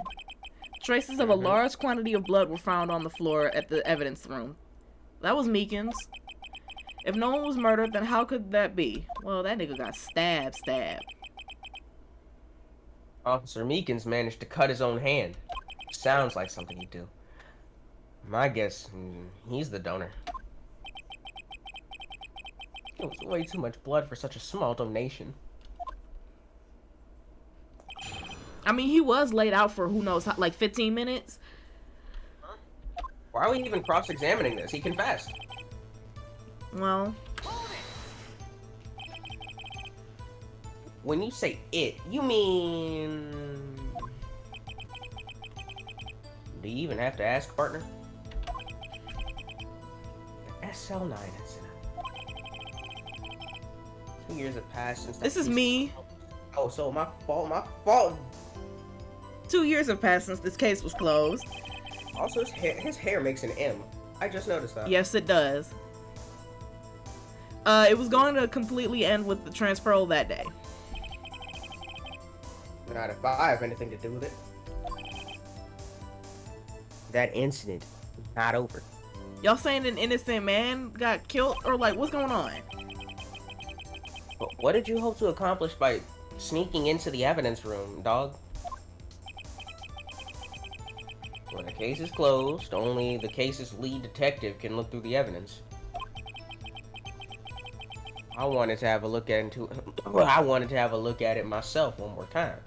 [SPEAKER 1] Traces of a large quantity of blood were found on the floor at the evidence room. That was Meekins. If no one was murdered, then how could that be? Well, that nigga got stabbed.
[SPEAKER 2] Officer Meekins managed to cut his own hand. Sounds like something he'd do. My guess, he's the donor. It was way too much blood for such a small donation.
[SPEAKER 1] I mean, he was laid out for who knows, like 15 minutes.
[SPEAKER 2] Why are we even cross-examining this? He confessed.
[SPEAKER 1] Well,
[SPEAKER 2] when you say it, you mean... Do you even have to ask, partner? The SL9 incident. 2 years have passed since...
[SPEAKER 1] This is me.
[SPEAKER 2] Oh, so my fault.
[SPEAKER 1] 2 years have passed since this case was closed.
[SPEAKER 2] Also, his hair makes an M. I just noticed that.
[SPEAKER 1] Yes, it does. It was going to completely end with the transferal that day.
[SPEAKER 2] Not if I have anything to do with it. That incident is not over.
[SPEAKER 1] Y'all saying an innocent man got killed? Or like, what's going on?
[SPEAKER 2] But what did you hope to accomplish by sneaking into the evidence room, dog? When the case is closed, only the case's lead detective can look through the evidence. I wanted to have a look at it myself one more time.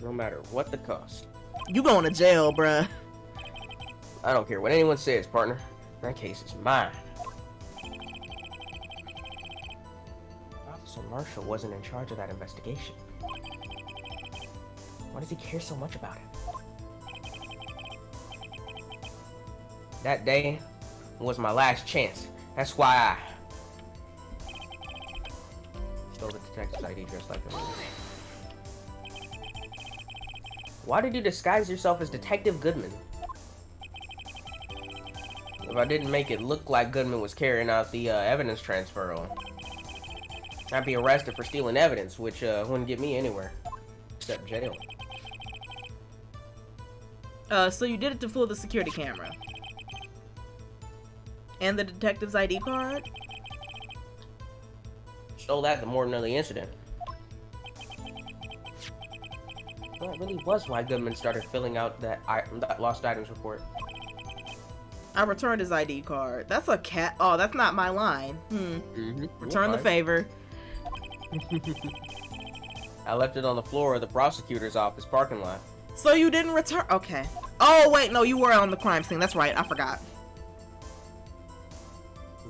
[SPEAKER 2] No matter what the cost.
[SPEAKER 1] You going to jail, bruh.
[SPEAKER 2] I don't care what anyone says, partner. That case is mine. Officer Marshall wasn't in charge of that investigation. Why does he care so much about it? That day was my last chance. That's why I stole the detective's ID dressed like him. Why did you disguise yourself as Detective Goodman? If I didn't make it look like Goodman was carrying out the evidence transfer, I'd be arrested for stealing evidence, which wouldn't get me anywhere except jail.
[SPEAKER 1] So you did it to fool the security camera. And the detective's ID card?
[SPEAKER 2] Stole that the morning of the incident. That really was why Goodman started filling out that lost items report.
[SPEAKER 1] I returned his ID card. That's a cat. Oh, that's not my line. Return the favor.
[SPEAKER 2] I left it on the floor of the prosecutor's office parking lot.
[SPEAKER 1] So you didn't return? Okay. Oh, wait, no, you were on the crime scene. That's right. I forgot.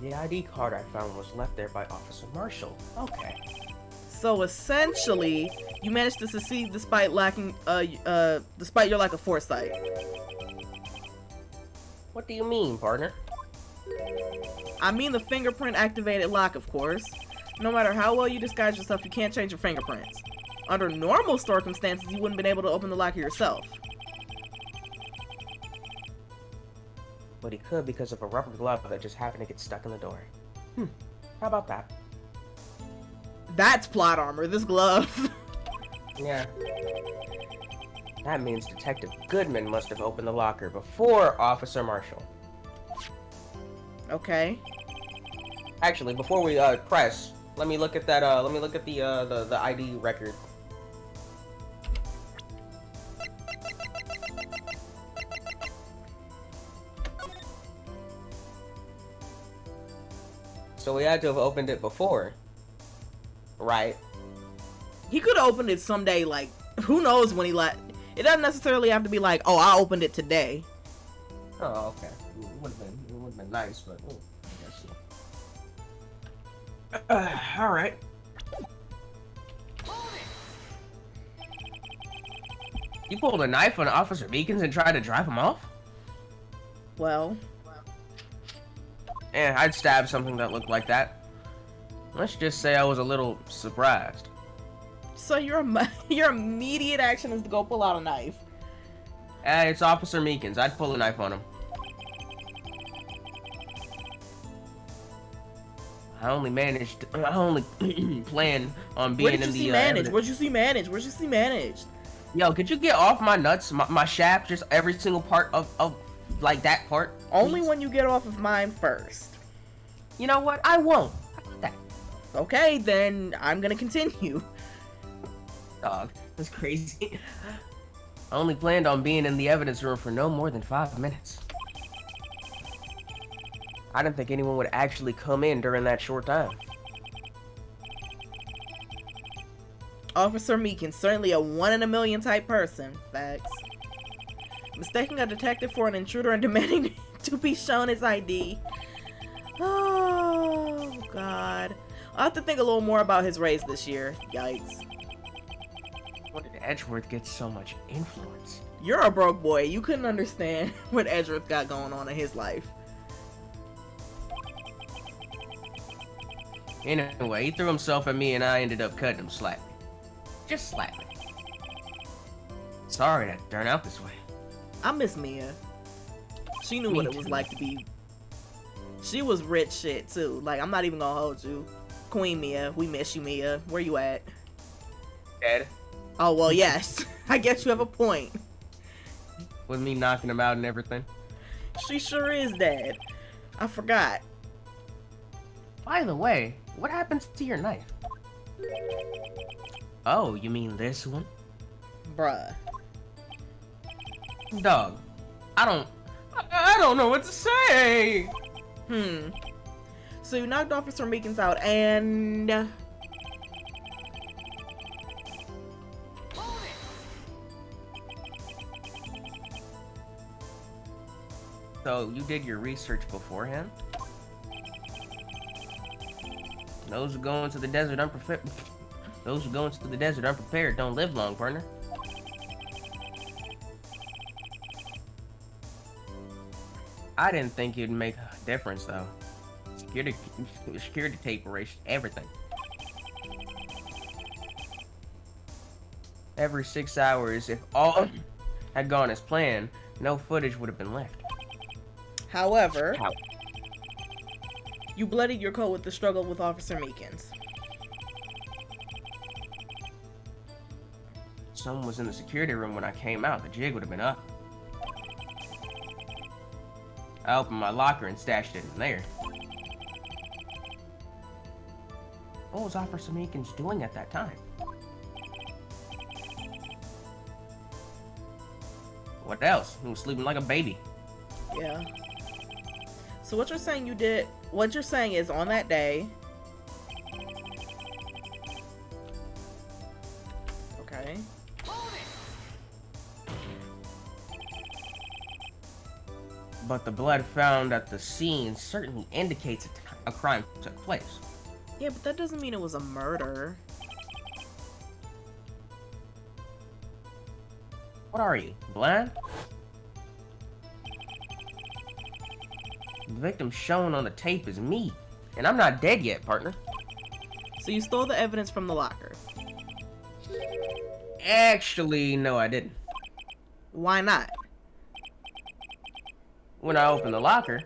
[SPEAKER 2] The ID card I found was left there by Officer Marshall. Okay.
[SPEAKER 1] So essentially, you managed to succeed despite lacking, despite your lack of foresight.
[SPEAKER 2] What do you mean, partner?
[SPEAKER 1] I mean the fingerprint activated lock, of course. No matter how well you disguise yourself, you can't change your fingerprints. Under normal circumstances, you wouldn't have been able to open the locker yourself.
[SPEAKER 2] But he could because of a rubber glove that just happened to get stuck in the door. How about that?
[SPEAKER 1] That's plot armor, this glove.
[SPEAKER 2] Yeah. That means Detective Goodman must have opened the locker before Officer Marshall.
[SPEAKER 1] Okay.
[SPEAKER 2] Actually, before we press, let me look at that. Let me look at the ID record. So we had to have opened it before, right?
[SPEAKER 1] He could have opened it someday, like, who knows when he it doesn't necessarily have to be like, oh, I opened it today.
[SPEAKER 2] Oh, okay. It would have been nice, but I guess. All right. You pulled a knife on Officer Meekins and tried to drive him off?
[SPEAKER 1] Well.
[SPEAKER 2] Yeah, I'd stab something that looked like that. Let's just say I was a little surprised.
[SPEAKER 1] So your immediate action is to go pull out a knife.
[SPEAKER 2] It's Officer Meekins. I'd pull a knife on him. I only plan on being in the...
[SPEAKER 1] Where'd you see managed? Where'd you see managed?
[SPEAKER 2] Yo, could you get off my nuts? My shaft, just every single part of like that part?
[SPEAKER 1] Only
[SPEAKER 2] please?
[SPEAKER 1] when you get off of mine first.
[SPEAKER 2] You know what? I won't. How about that?
[SPEAKER 1] Okay, then I'm gonna continue.
[SPEAKER 2] Dog, That's crazy. I only planned on being in the evidence room for no more than 5 minutes. I didn't think anyone would actually come in during that short time.
[SPEAKER 1] Officer Meekins, certainly a 1 in a million type person. Facts. Mistaking a detective for an intruder and demanding to be shown his ID. Oh, God. I'll have to think a little more about his race this year. Yikes.
[SPEAKER 2] When did Edgeworth get so much influence?
[SPEAKER 1] You're a broke boy. You couldn't understand what Edgeworth got going on in his life.
[SPEAKER 2] Anyway, he threw himself at me and I ended up cutting him slightly. Just slightly. Sorry that turned out this way.
[SPEAKER 1] I miss Mia. She knew
[SPEAKER 2] Me
[SPEAKER 1] what it was
[SPEAKER 2] too.
[SPEAKER 1] like to be... She was rich shit, too. Like, I'm not even gonna hold you. Queen Mia, we miss you, Mia. Where you at?
[SPEAKER 2] Dead.
[SPEAKER 1] Oh, well, yes. I guess you have a point.
[SPEAKER 2] With me knocking him out and everything.
[SPEAKER 1] She sure is dead. I forgot.
[SPEAKER 2] By the way, what happened to your knife? Oh, you mean this one?
[SPEAKER 1] Bruh.
[SPEAKER 2] Dog, I don't know what to say.
[SPEAKER 1] So you knocked Officer Meekins out and...
[SPEAKER 2] So you did your research beforehand? Those who go into the desert unprepared. Those who go into the desert unprepared don't live long, partner. I didn't think it'd make a difference, though. Security tape erased everything. Every 6 hours, if all had gone as planned, no footage would have been left.
[SPEAKER 1] However,
[SPEAKER 2] How?
[SPEAKER 1] you bloodied your coat with the struggle with Officer Meekins.
[SPEAKER 2] Someone was in the security room when I came out. The jig would have been up. I opened my locker and stashed it in there. What was Officer Meekins doing at that time? What else? He was sleeping like a baby.
[SPEAKER 1] Yeah. So what you're saying you did... What you're saying is on that day... Okay.
[SPEAKER 2] But the blood found at the scene certainly indicates a crime took place.
[SPEAKER 1] Yeah, but that doesn't mean it was a murder.
[SPEAKER 2] What are you, blind? The victim shown on the tape is me, and I'm not dead yet, partner.
[SPEAKER 1] So you stole the evidence from the locker.
[SPEAKER 2] Actually, no, I didn't.
[SPEAKER 1] Why not?
[SPEAKER 2] When I opened the locker,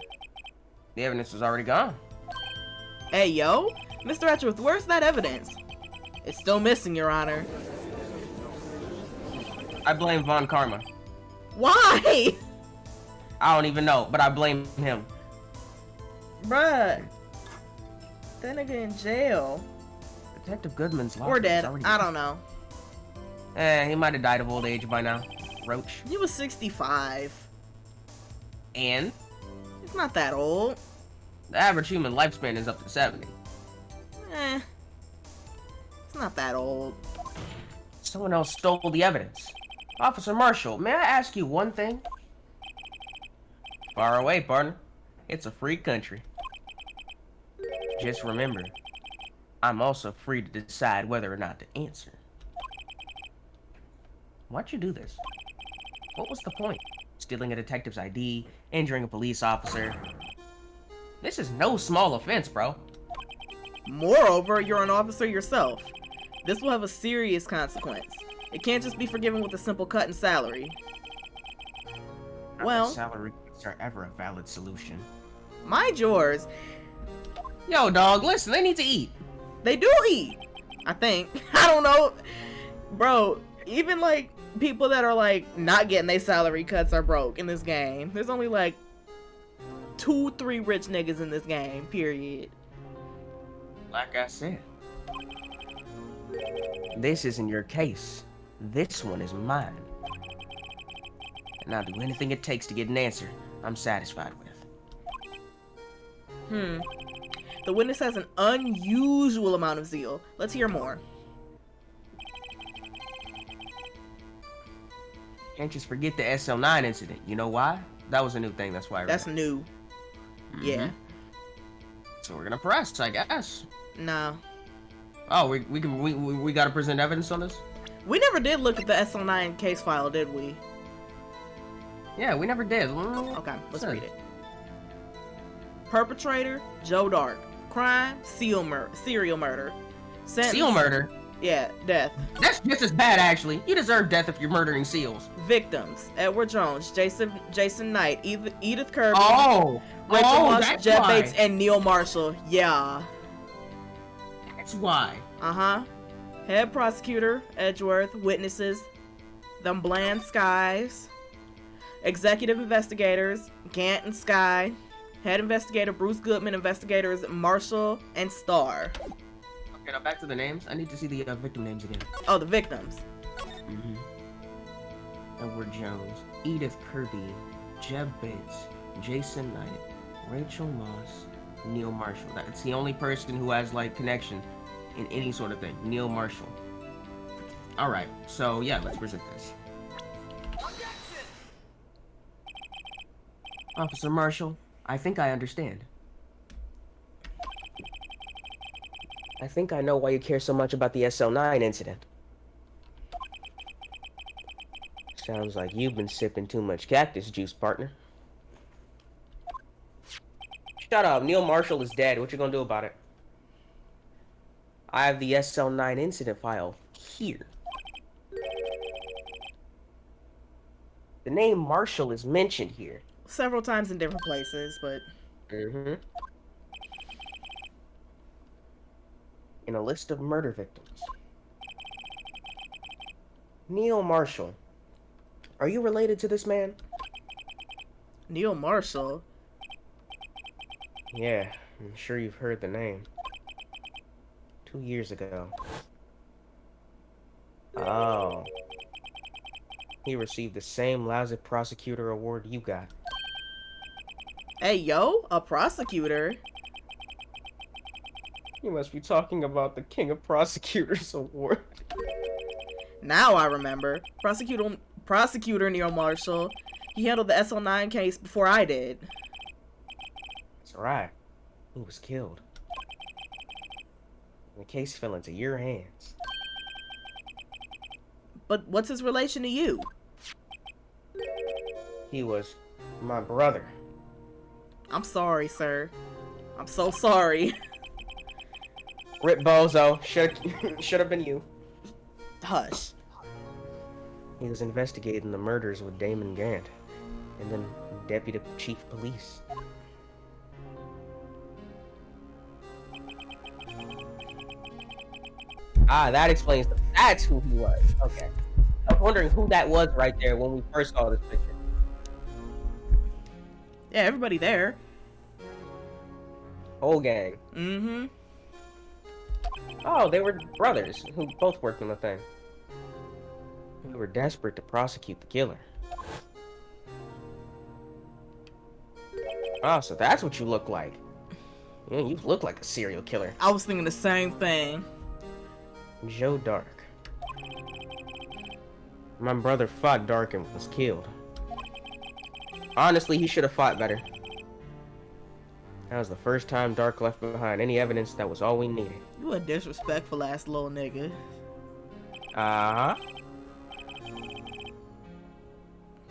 [SPEAKER 2] the evidence was already gone.
[SPEAKER 1] Hey, yo! Mr. Edgeworth, where's that evidence? It's still missing, Your Honor.
[SPEAKER 2] I blame Von Karma.
[SPEAKER 1] Why?
[SPEAKER 2] I don't even know, but I blame him.
[SPEAKER 1] Bruh. That nigga in jail.
[SPEAKER 2] Detective Goodman's locker
[SPEAKER 1] Or dead.
[SPEAKER 2] was already
[SPEAKER 1] I don't know.
[SPEAKER 2] He might have died of old age by now. Roach.
[SPEAKER 1] He was 65.
[SPEAKER 2] And
[SPEAKER 1] It's not that old.
[SPEAKER 2] the average human lifespan is up to 70.
[SPEAKER 1] It's not that old.
[SPEAKER 2] Someone else stole the evidence. Officer Marshall, may I ask you one thing? Far away, partner. It's a free country. Just remember, I'm also free to decide whether or not to answer. Why'd you do this? What was the point? Stealing a detective's ID, injuring a police officer. This is no small offense, bro.
[SPEAKER 1] Moreover, you're an officer yourself. This will have a serious consequence. It can't just be forgiven with a simple cut in salary. Well,
[SPEAKER 2] salary cuts are ever a valid solution.
[SPEAKER 1] mind yours.
[SPEAKER 2] Yo, dog, listen, they need to eat.
[SPEAKER 1] They do eat. I think. I don't know. Bro, even like people that are like not getting their salary cuts are broke in this game. There's only like 2-3 rich niggas in this game, period.
[SPEAKER 2] Like I said, this isn't your case. This one is mine. And I'll do anything it takes to get an answer I'm satisfied with.
[SPEAKER 1] The witness has an unusual amount of zeal. Let's hear more.
[SPEAKER 2] Can't just forget the SL9 incident. You know why? That was a new thing, that's why I read
[SPEAKER 1] That's
[SPEAKER 2] it.
[SPEAKER 1] new. Yeah.
[SPEAKER 2] So we're gonna press, I guess.
[SPEAKER 1] No.
[SPEAKER 2] Oh, we gotta present evidence on this?
[SPEAKER 1] We never did look at the SL9 case file, did we?
[SPEAKER 2] Yeah, we never did.
[SPEAKER 1] Okay, let's read it. Perpetrator, Joe Dark. Crime, serial murder. Sentence,
[SPEAKER 2] Seal murder?
[SPEAKER 1] Yeah, death.
[SPEAKER 2] That's just as bad, actually. You deserve death if you're murdering seals.
[SPEAKER 1] Victims, Edward Jones, Jason Knight, Edith Kirby,
[SPEAKER 2] Rachel
[SPEAKER 1] Moss, Jeff Bates, and Neil Marshall. Yeah.
[SPEAKER 2] That's why.
[SPEAKER 1] Uh-huh. Head prosecutor, Edgeworth. Witnesses, Them Bland Skies. Executive investigators, Gant and Sky. Head investigator, Bruce Goodman. Investigators, Marshall and Starr.
[SPEAKER 2] Okay, now back to the names. I need to see the victim names again.
[SPEAKER 1] Oh, the victims.
[SPEAKER 2] Edward Jones, Edith Kirby, Jeb Bates, Jason Knight, Rachel Moss, Neil Marshall. That's the only person who has, like, connection in any sort of thing. Neil Marshall. Alright, so yeah, let's present this. Officer Marshall, I think I understand. I think I know why you care so much about the SL9 incident. Sounds like you've been sipping too much cactus juice, partner. Shut up. Neil Marshall is dead. What you gonna do about it? I have the SL9 incident file here. The name Marshall is mentioned here.
[SPEAKER 1] Several times in different places, but...
[SPEAKER 2] In a list of murder victims. Neil Marshall. Are you related to this man?
[SPEAKER 1] Neil Marshall?
[SPEAKER 2] Yeah, I'm sure you've heard the name. 2 years ago. Oh. He received the same lousy prosecutor award you got.
[SPEAKER 1] Hey, yo, a prosecutor?
[SPEAKER 2] You must be talking about the King of Prosecutors award.
[SPEAKER 1] Now I remember. Prosecutor Neil Marshall. He handled the SL9 case before I did.
[SPEAKER 2] That's right. He was killed. The case fell into your hands.
[SPEAKER 1] But what's his relation to you?
[SPEAKER 2] He was my brother.
[SPEAKER 1] I'm sorry, sir. I'm so sorry.
[SPEAKER 2] Rip Bozo. Should have been you.
[SPEAKER 1] Hush.
[SPEAKER 2] He was investigating the murders with Damon Gant, and then Deputy Chief Police. Ah, that explains. That's who he was. Okay. I was wondering who that was right there when we first saw this picture.
[SPEAKER 1] Yeah, everybody there.
[SPEAKER 2] Whole gang.
[SPEAKER 1] Mm-hmm.
[SPEAKER 2] Oh, they were brothers who both worked on the thing. We were desperate to prosecute the killer. Oh, so that's what you look like. Yeah, you look like a serial killer.
[SPEAKER 1] I was thinking the same thing.
[SPEAKER 2] Joe Dark. My brother fought Dark and was killed. Honestly, he should have fought better. That was the first time Dark left behind any evidence that was all we needed.
[SPEAKER 1] You a disrespectful ass little nigga.
[SPEAKER 2] Uh-huh.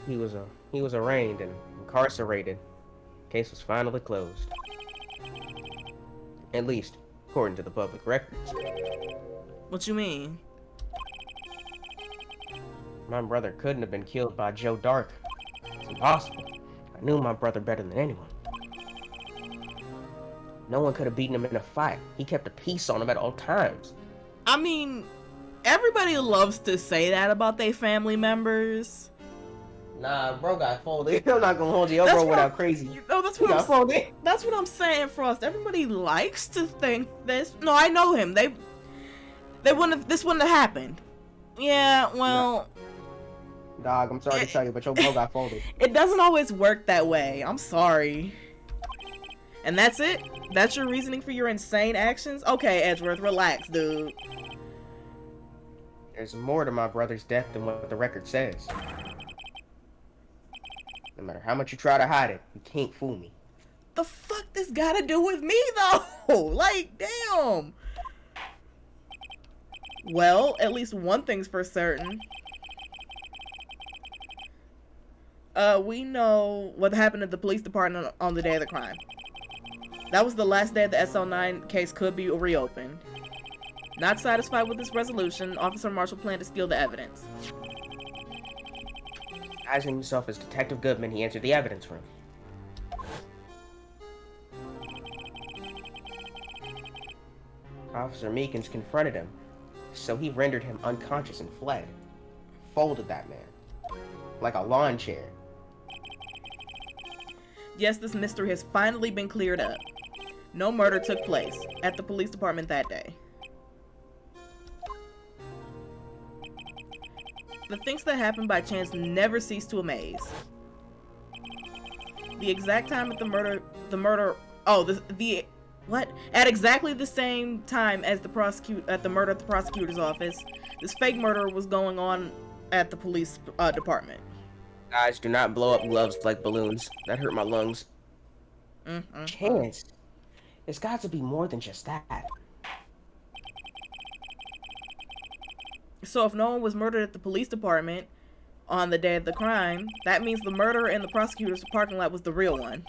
[SPEAKER 2] He was arraigned and incarcerated. Case was finally closed. At least, according to the public records.
[SPEAKER 1] What you mean?
[SPEAKER 2] My brother couldn't have been killed by Joe Dark. It's impossible. I knew my brother better than anyone. No one could have beaten him in a fight. He kept a peace on him at all times.
[SPEAKER 1] I mean, everybody loves to say that about their family members.
[SPEAKER 2] Nah, bro got folded. I'm not gonna hold you. Bro went out crazy.
[SPEAKER 1] No, that's
[SPEAKER 2] He got folded.
[SPEAKER 1] That's what I'm saying, Frost. Everybody likes to think this. No, I know him. They wouldn't have, this wouldn't have happened Yeah, well...
[SPEAKER 2] Dog, I'm sorry to tell you, but your bill got folded.
[SPEAKER 1] It doesn't always work that way. I'm sorry. And that's it? That's your reasoning for your insane actions? Okay, Edgeworth, relax, dude.
[SPEAKER 2] There's more to my brother's death than what the record says. No matter how much you try to hide it, you can't fool me.
[SPEAKER 1] The fuck this gotta do with me, though? Like, damn. Well, at least one thing's for certain. We know what happened at the police department on the day of the crime. That was the last day the SL9 case could be reopened. Not satisfied with this resolution, Officer Marshall planned to steal the evidence.
[SPEAKER 2] Disguising himself as Detective Goodman, he entered the evidence room. Officer Meekins confronted him, so he rendered him unconscious and fled. Folded that man. Like a lawn chair.
[SPEAKER 1] Yes, this mystery has finally been cleared up. No murder took place at the police department that day. The things that happen by chance never cease to amaze. The exact time at at exactly the same time as the murder at the prosecutor's office, this fake murder was going on at the police department.
[SPEAKER 2] Guys, do not blow up gloves like balloons. That hurt my lungs. Chance. It's got to be more than just that.
[SPEAKER 1] So if no one was murdered at the police department on the day of the crime, that means the murder in the prosecutor's parking lot was the real one.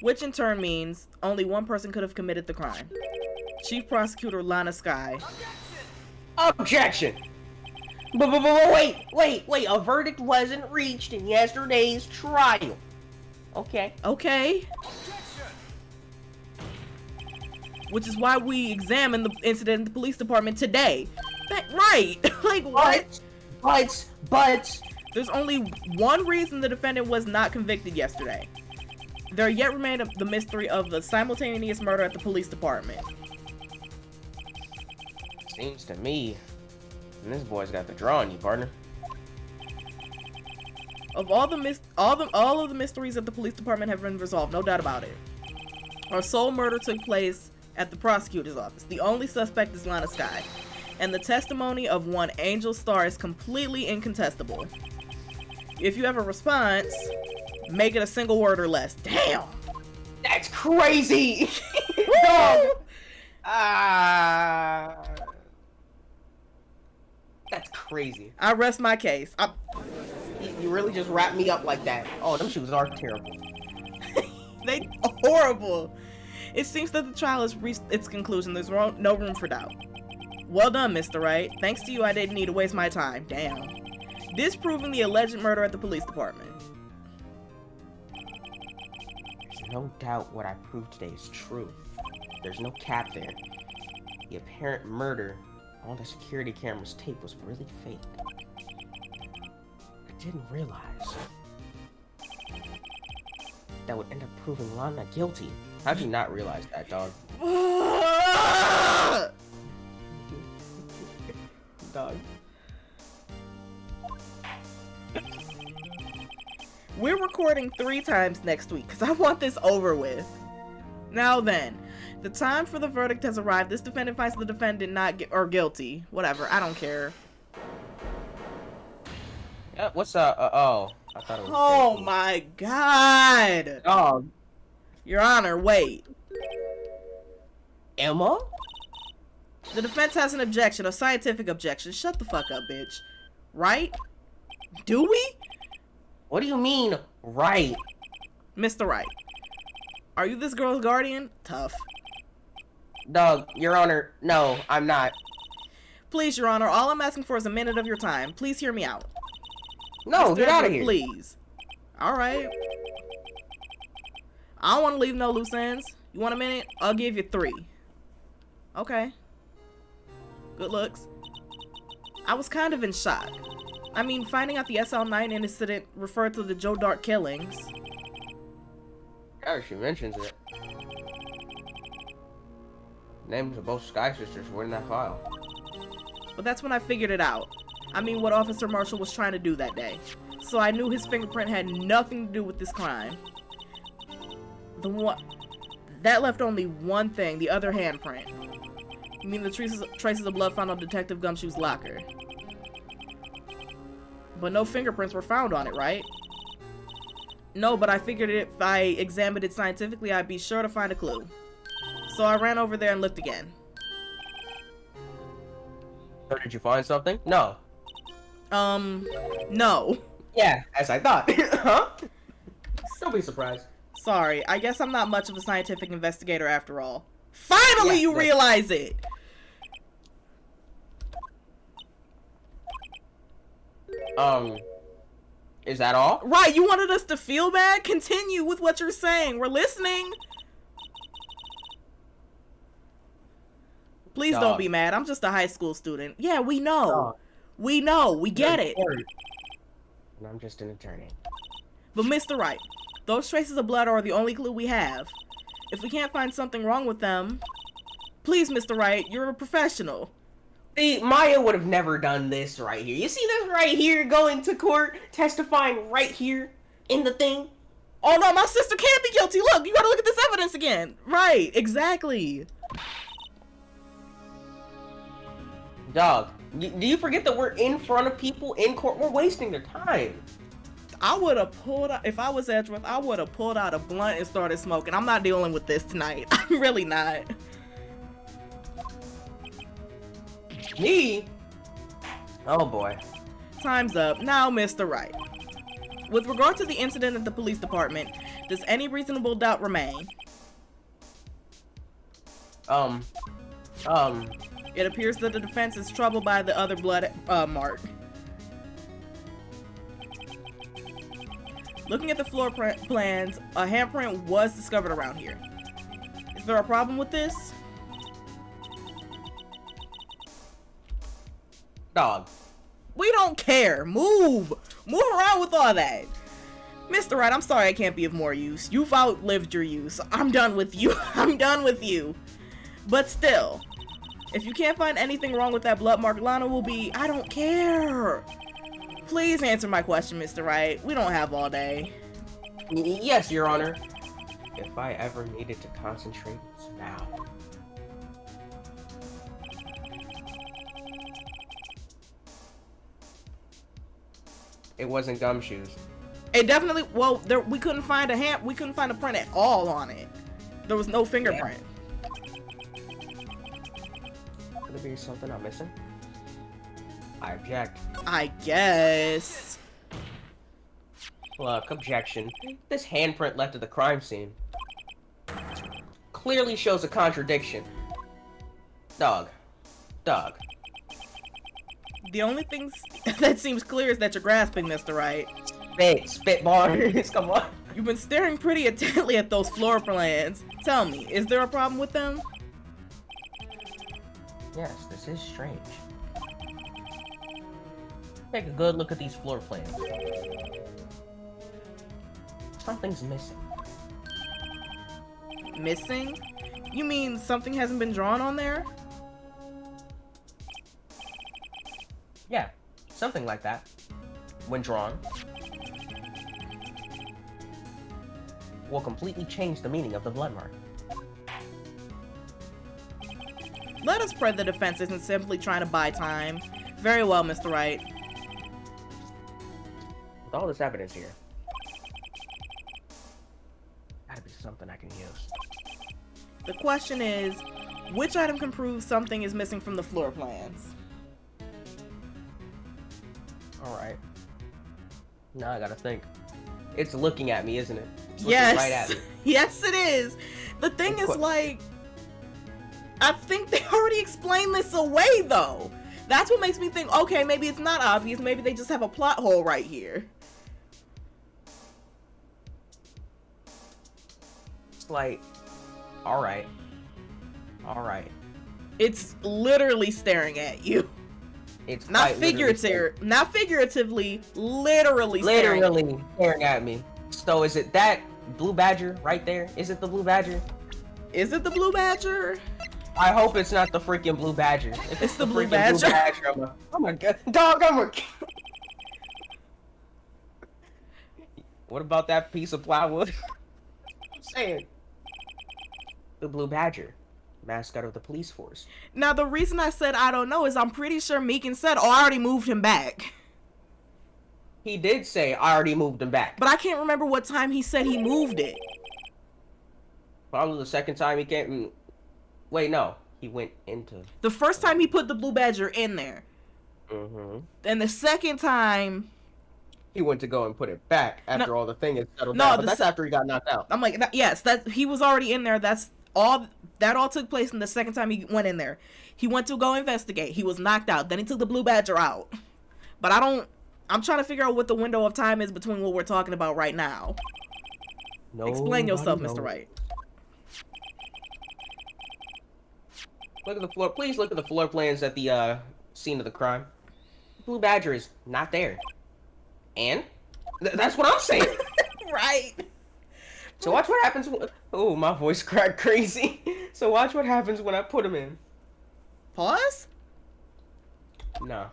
[SPEAKER 1] Which in turn means only one person could have committed the crime. Chief Prosecutor Lana Skye.
[SPEAKER 2] Objection! But wait! A verdict wasn't reached in yesterday's trial. Okay.
[SPEAKER 1] Okay. Which is why we examined the incident in the police department today. Right. Like, what?
[SPEAKER 2] But...
[SPEAKER 1] There's only one reason the defendant was not convicted yesterday. There yet remained the mystery of the simultaneous murder at the police department.
[SPEAKER 2] Seems to me, this boy's got the draw on you, partner.
[SPEAKER 1] Of all of the mysteries at the police department have been resolved, no doubt about it. Our sole murder took place at the prosecutor's office. The only suspect is Lana Skye, and the testimony of one Angel Star is completely incontestable. If you have a response, make it a single word or less. Damn!
[SPEAKER 2] That's crazy! That's crazy.
[SPEAKER 1] I rest my case.
[SPEAKER 2] You really just wrapped me up like that. Oh, them shoes are terrible.
[SPEAKER 1] They horrible. It seems that the trial has reached its conclusion. There's no room for doubt. Well done, Mr. Wright. Thanks to you, I didn't need to waste my time. Damn. Disproving the alleged murder at the police department.
[SPEAKER 2] There's no doubt what I proved today is true. There's no cap there. The apparent murder on the security camera's tape was really fake. I didn't realize that would end up proving Lana guilty. How'd you not realize that, dog? Dog.
[SPEAKER 1] We're recording 3 times next week because I want this over with. Now then, the time for the verdict has arrived. This defendant finds the defendant not guilty. Whatever, I don't care.
[SPEAKER 2] Yeah, what's oh. I thought it was
[SPEAKER 1] Oh my god!
[SPEAKER 2] Dog.
[SPEAKER 1] Your Honor, wait.
[SPEAKER 2] Imma?
[SPEAKER 1] The defense has an objection, a scientific objection. Shut the fuck up, bitch. Right? Do we?
[SPEAKER 2] What do you mean, right?
[SPEAKER 1] Mr. Wright, are you this girl's guardian? Tough.
[SPEAKER 2] Dog, Your Honor, no, I'm not.
[SPEAKER 1] Please, Your Honor, all I'm asking for is a minute of your time. Please hear me out.
[SPEAKER 2] No, get out of here.
[SPEAKER 1] Please. Alright. I don't want to leave no loose ends. You want a minute? I'll give you 3. Okay. Good looks. I was kind of in shock. I mean, finding out the SL9 incident referred to the Joe Dart killings.
[SPEAKER 2] Yeah, she mentions it. Names of both Sky sisters were in that file.
[SPEAKER 1] But that's when I figured it out. I mean what Officer Marshall was trying to do that day. So I knew his fingerprint had nothing to do with this crime. The one that left only one thing, the other handprint. You mean the traces of blood found on Detective Gumshoe's locker. But no fingerprints were found on it, right? No, but I figured if I examined it scientifically, I'd be sure to find a clue. So I ran over there and looked again.
[SPEAKER 2] So did you find something? No.
[SPEAKER 1] No.
[SPEAKER 2] Yeah, as I thought. Huh? Don't be surprised.
[SPEAKER 1] Sorry, I guess I'm not much of a scientific investigator after all. Finally,
[SPEAKER 2] Yeah,
[SPEAKER 1] you realize it!
[SPEAKER 2] Is that all?
[SPEAKER 1] Right, you wanted us to feel bad? Continue with what you're saying. We're listening. Please don't be mad. I'm just a high school student. Yeah, we know. We know. We get it.
[SPEAKER 2] And I'm just an attorney.
[SPEAKER 1] But Mr. Wright, those traces of blood are the only clue we have. If we can't find something wrong with them, please, Mr. Wright, you're a professional.
[SPEAKER 2] See, Maya would have never done this right here. You see this right here, going to court, testifying right here in the thing?
[SPEAKER 1] Oh no, my sister can't be guilty. Look, you gotta look at this evidence again. Right, exactly.
[SPEAKER 2] Dog, do you forget that we're in front of people in court? We're wasting their time.
[SPEAKER 1] I would have pulled out, if I was Edgeworth, I would have pulled out a blunt and started smoking. I'm not dealing with this tonight. I'm really not.
[SPEAKER 2] Me? Oh boy.
[SPEAKER 1] Time's up. Now, Mr. Wright. With regard to the incident at the police department, does any reasonable doubt remain? It appears that the defense is troubled by the other blood mark. Looking at the floor plans, a handprint was discovered around here. Is there a problem with this?
[SPEAKER 2] Dog.
[SPEAKER 1] We don't care. Move around with all that. Mr. Wright, I'm sorry I can't be of more use. You've outlived your use. I'm done with you. I'm done with you. But still, if you can't find anything wrong with that blood mark, Lana will be... I don't care. Please answer my question, Mr. Wright. We don't have all day.
[SPEAKER 2] Yes, Your Honor. If I ever needed to concentrate, it's now. It wasn't Gumshoes.
[SPEAKER 1] It definitely... Well, we couldn't find a print at all on it. There was no fingerprint.
[SPEAKER 2] Could it be something I'm missing? I object.
[SPEAKER 1] I guess.
[SPEAKER 2] Look, objection. This handprint left at the crime scene clearly shows a contradiction. Dog.
[SPEAKER 1] The only thing that seems clear is that you're grasping, Mr. Wright.
[SPEAKER 2] Spit bars. Come on.
[SPEAKER 1] You've been staring pretty intently at those floor plans. Tell me, is there a problem with them?
[SPEAKER 2] Yes, this is strange. Take a good look at these floor plans. Something's missing.
[SPEAKER 1] Missing? You mean something hasn't been drawn on there?
[SPEAKER 2] Yeah, something like that. When drawn, will completely change the meaning of the blood mark.
[SPEAKER 1] Let us pray the defense isn't simply trying to buy time. Very well, Mr. Wright.
[SPEAKER 2] With all this evidence here, gotta be something I can use.
[SPEAKER 1] The question is, which item can prove something is missing from the floor plans?
[SPEAKER 2] Alright. Now I gotta think. It's looking at me, isn't it? It's looking
[SPEAKER 1] Yes.
[SPEAKER 2] right at me.
[SPEAKER 1] Yes, it is. The thing is, like, I think they already explained this away, though. That's what makes me think, okay, maybe it's not obvious. Maybe they just have a plot hole right here.
[SPEAKER 2] It's like, alright.
[SPEAKER 1] It's literally staring at you.
[SPEAKER 2] It's
[SPEAKER 1] Not
[SPEAKER 2] quite literally
[SPEAKER 1] figuratively, literally
[SPEAKER 2] staring at me. So is it that blue badger right there? Is it the blue badger?
[SPEAKER 1] Is it the blue badger?
[SPEAKER 2] I hope it's not the freaking blue badger. If
[SPEAKER 1] It's the blue
[SPEAKER 2] freaking
[SPEAKER 1] badger.
[SPEAKER 2] I'm a dog. What about that piece of plywood? I'm saying. The blue badger, mascot of the police force.
[SPEAKER 1] Now, the reason I said I don't know is I'm pretty sure Meekin said, oh, I already moved him back.
[SPEAKER 2] He did say, I already moved him back.
[SPEAKER 1] But I can't remember what time he said he moved it.
[SPEAKER 2] Probably the second time he came. Wait, no. He went into.
[SPEAKER 1] The first time he put the blue badger in there.
[SPEAKER 2] Mm-hmm.
[SPEAKER 1] And the second time.
[SPEAKER 2] He went to go and put it back after all the thing is settled
[SPEAKER 1] No,
[SPEAKER 2] down. But that's after he got knocked out.
[SPEAKER 1] I'm like, yes, that he was already in there. That's all. That all took place in the second time he went in there. He went to go investigate. He was knocked out. Then he took the blue badger out. But I'm trying to figure out what the window of time is between what we're talking about right now. Explain yourself, Mr. Wright.
[SPEAKER 2] Look at the floor. Please look at the floor plans at the scene of the crime. Blue badger is not there. And that's what I'm saying.
[SPEAKER 1] Right.
[SPEAKER 2] So watch what happens. Oh, my voice cracked crazy. So watch what happens when I put him in.
[SPEAKER 1] Pause?
[SPEAKER 2] No.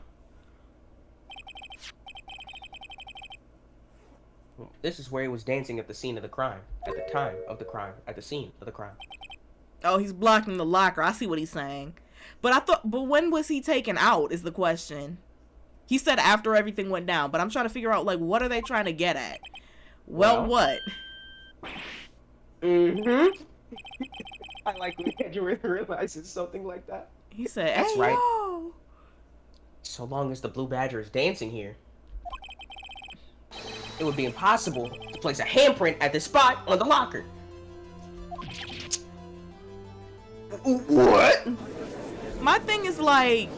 [SPEAKER 2] This is where he was dancing at the scene of the crime. At the time of the crime. At the scene of the crime.
[SPEAKER 1] Oh, he's blocking the locker. I see what he's saying. But when was he taken out is the question. He said after everything went down, but I'm trying to figure out, like, what are they trying to get at? Well, what?
[SPEAKER 2] Mm-hmm. I like when Andrew realizes something like that.
[SPEAKER 1] He said,
[SPEAKER 2] that's
[SPEAKER 1] hey,
[SPEAKER 2] right.
[SPEAKER 1] yo.
[SPEAKER 2] So long as the blue badger is dancing here, it would be impossible to place a handprint at this spot on the locker. What?
[SPEAKER 1] My thing is like,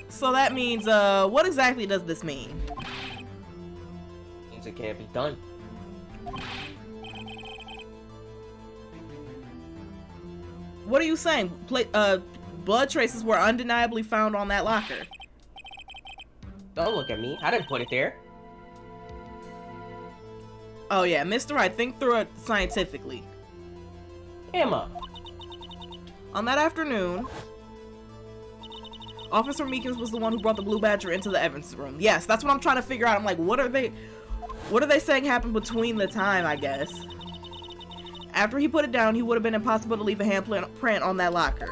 [SPEAKER 1] so that means, what exactly does this mean?
[SPEAKER 2] Means it can't be done.
[SPEAKER 1] What are you saying? Blood traces were undeniably found on that locker.
[SPEAKER 2] Don't look at me. I didn't put it there.
[SPEAKER 1] Oh yeah, Mr. Wright, think through it scientifically.
[SPEAKER 2] Imma.
[SPEAKER 1] On that afternoon, Officer Meekins was the one who brought the blue badger into the evidence room. Yes, that's what I'm trying to figure out. I'm like, what are they saying happened between the time, I guess? After he put it down, he would have been impossible to leave a handprint on that locker.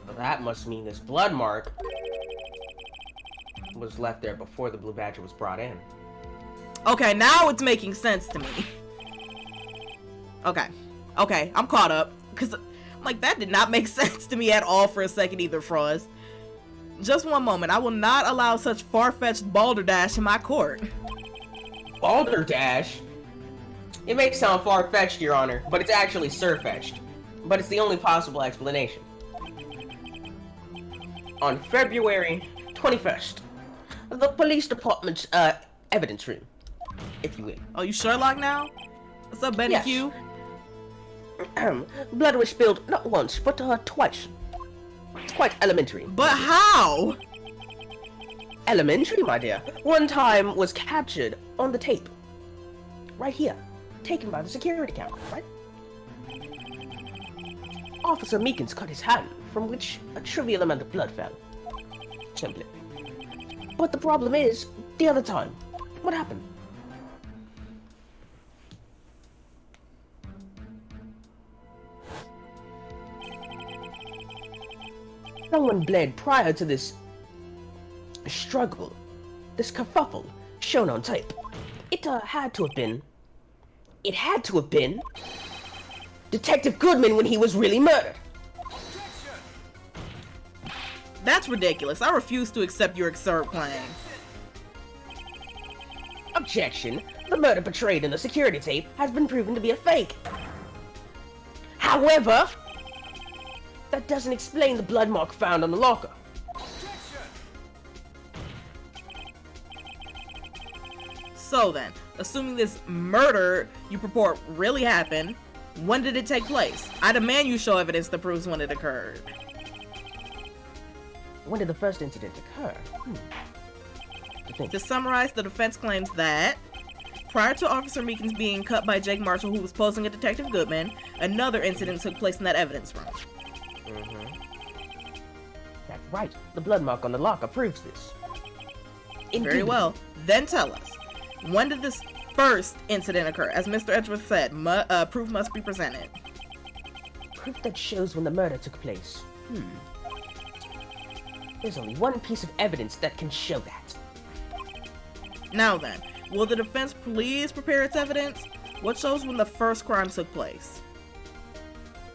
[SPEAKER 2] Well, that must mean this blood mark was left there before the blue badger was brought in.
[SPEAKER 1] Okay, now it's making sense to me. Okay, I'm caught up. Because, like, that did not make sense to me at all for a second either, Frost. Just one moment. I will not allow such far-fetched balderdash in my court.
[SPEAKER 2] Balderdash? It may sound far-fetched, Your Honor, but it's actually sir-fetched. But it's the only possible explanation. On February 21st, the police department's evidence room, if you will.
[SPEAKER 1] Oh, you Sherlock now? What's up, Benny
[SPEAKER 2] Yes.
[SPEAKER 1] Q?
[SPEAKER 2] Blood was spilled not once, but twice. It's quite elementary.
[SPEAKER 1] But how?
[SPEAKER 2] Elementary, my dear. One time was captured on the tape. Right here. Taken by the security camera, right? Officer Meekins cut his hand, from which a trivial amount of blood fell. Simply. But the problem is, the other time, what happened? Someone bled prior to this struggle, this kerfuffle shown on tape. It had to have been Detective Goodman when he was really murdered.
[SPEAKER 1] That's ridiculous. I refuse to accept your absurd claim.
[SPEAKER 2] Objection. The murder portrayed in the security tape has been proven to be a fake. However, that doesn't explain the blood mark found on the locker.
[SPEAKER 1] So then, assuming this murder you purport really happened, when did it take place? I demand you show evidence that proves when it occurred.
[SPEAKER 2] When did the first incident occur?
[SPEAKER 1] To summarize, the defense claims that Prior to Officer Meekins being cut by Jake Marshall, who was posing a Detective Goodman, another incident took place in that evidence room.
[SPEAKER 2] That's right. The blood mark on the locker proves this.
[SPEAKER 1] Very well. Then tell us, when did this first incident occur? As Mr. Edgeworth said, proof must be presented.
[SPEAKER 2] Proof that shows when the murder took place. There's only one piece of evidence that can show that.
[SPEAKER 1] Now then, will the defense please prepare its evidence? What shows when the first crime took place?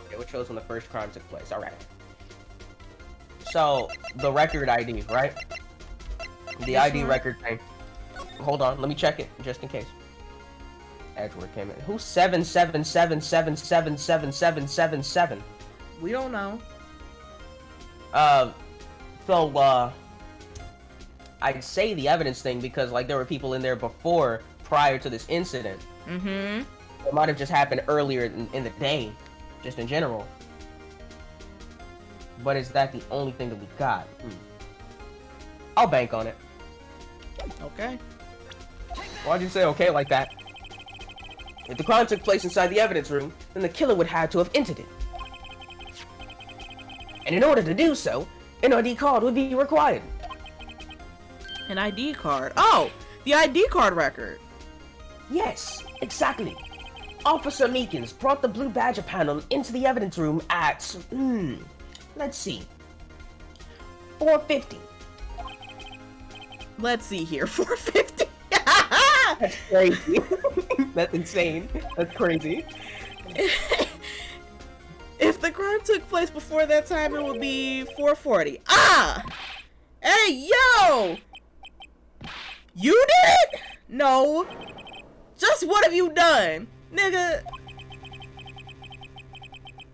[SPEAKER 2] Okay, what shows when the first crime took place? Alright. So, the record ID, right? The ID record thing. Hold on, let me check it, just in case. Edgeworth came in. Who's 777777777?
[SPEAKER 1] We don't know.
[SPEAKER 2] I'd say the evidence thing because, like, there were people in there before, prior to this incident. It might have just happened earlier in the day, just in general. But is that the only thing that we got? I'll bank on it.
[SPEAKER 1] Okay.
[SPEAKER 2] Why'd you say okay like that? If the crime took place inside the evidence room, then the killer would have to have entered it. And in order to do so, an ID card would be required.
[SPEAKER 1] An ID card? Oh! The ID card record!
[SPEAKER 2] Yes, exactly. Officer Meekins brought the blue badger panel into the evidence room at, let's see, 4:50.
[SPEAKER 1] Let's see here, 4:50.
[SPEAKER 2] That's crazy. That's insane. That's crazy.
[SPEAKER 1] If the crime took place before that time, it would be 4:40. Ah! Hey, yo! You did it? No. Just what have you done? Nigga.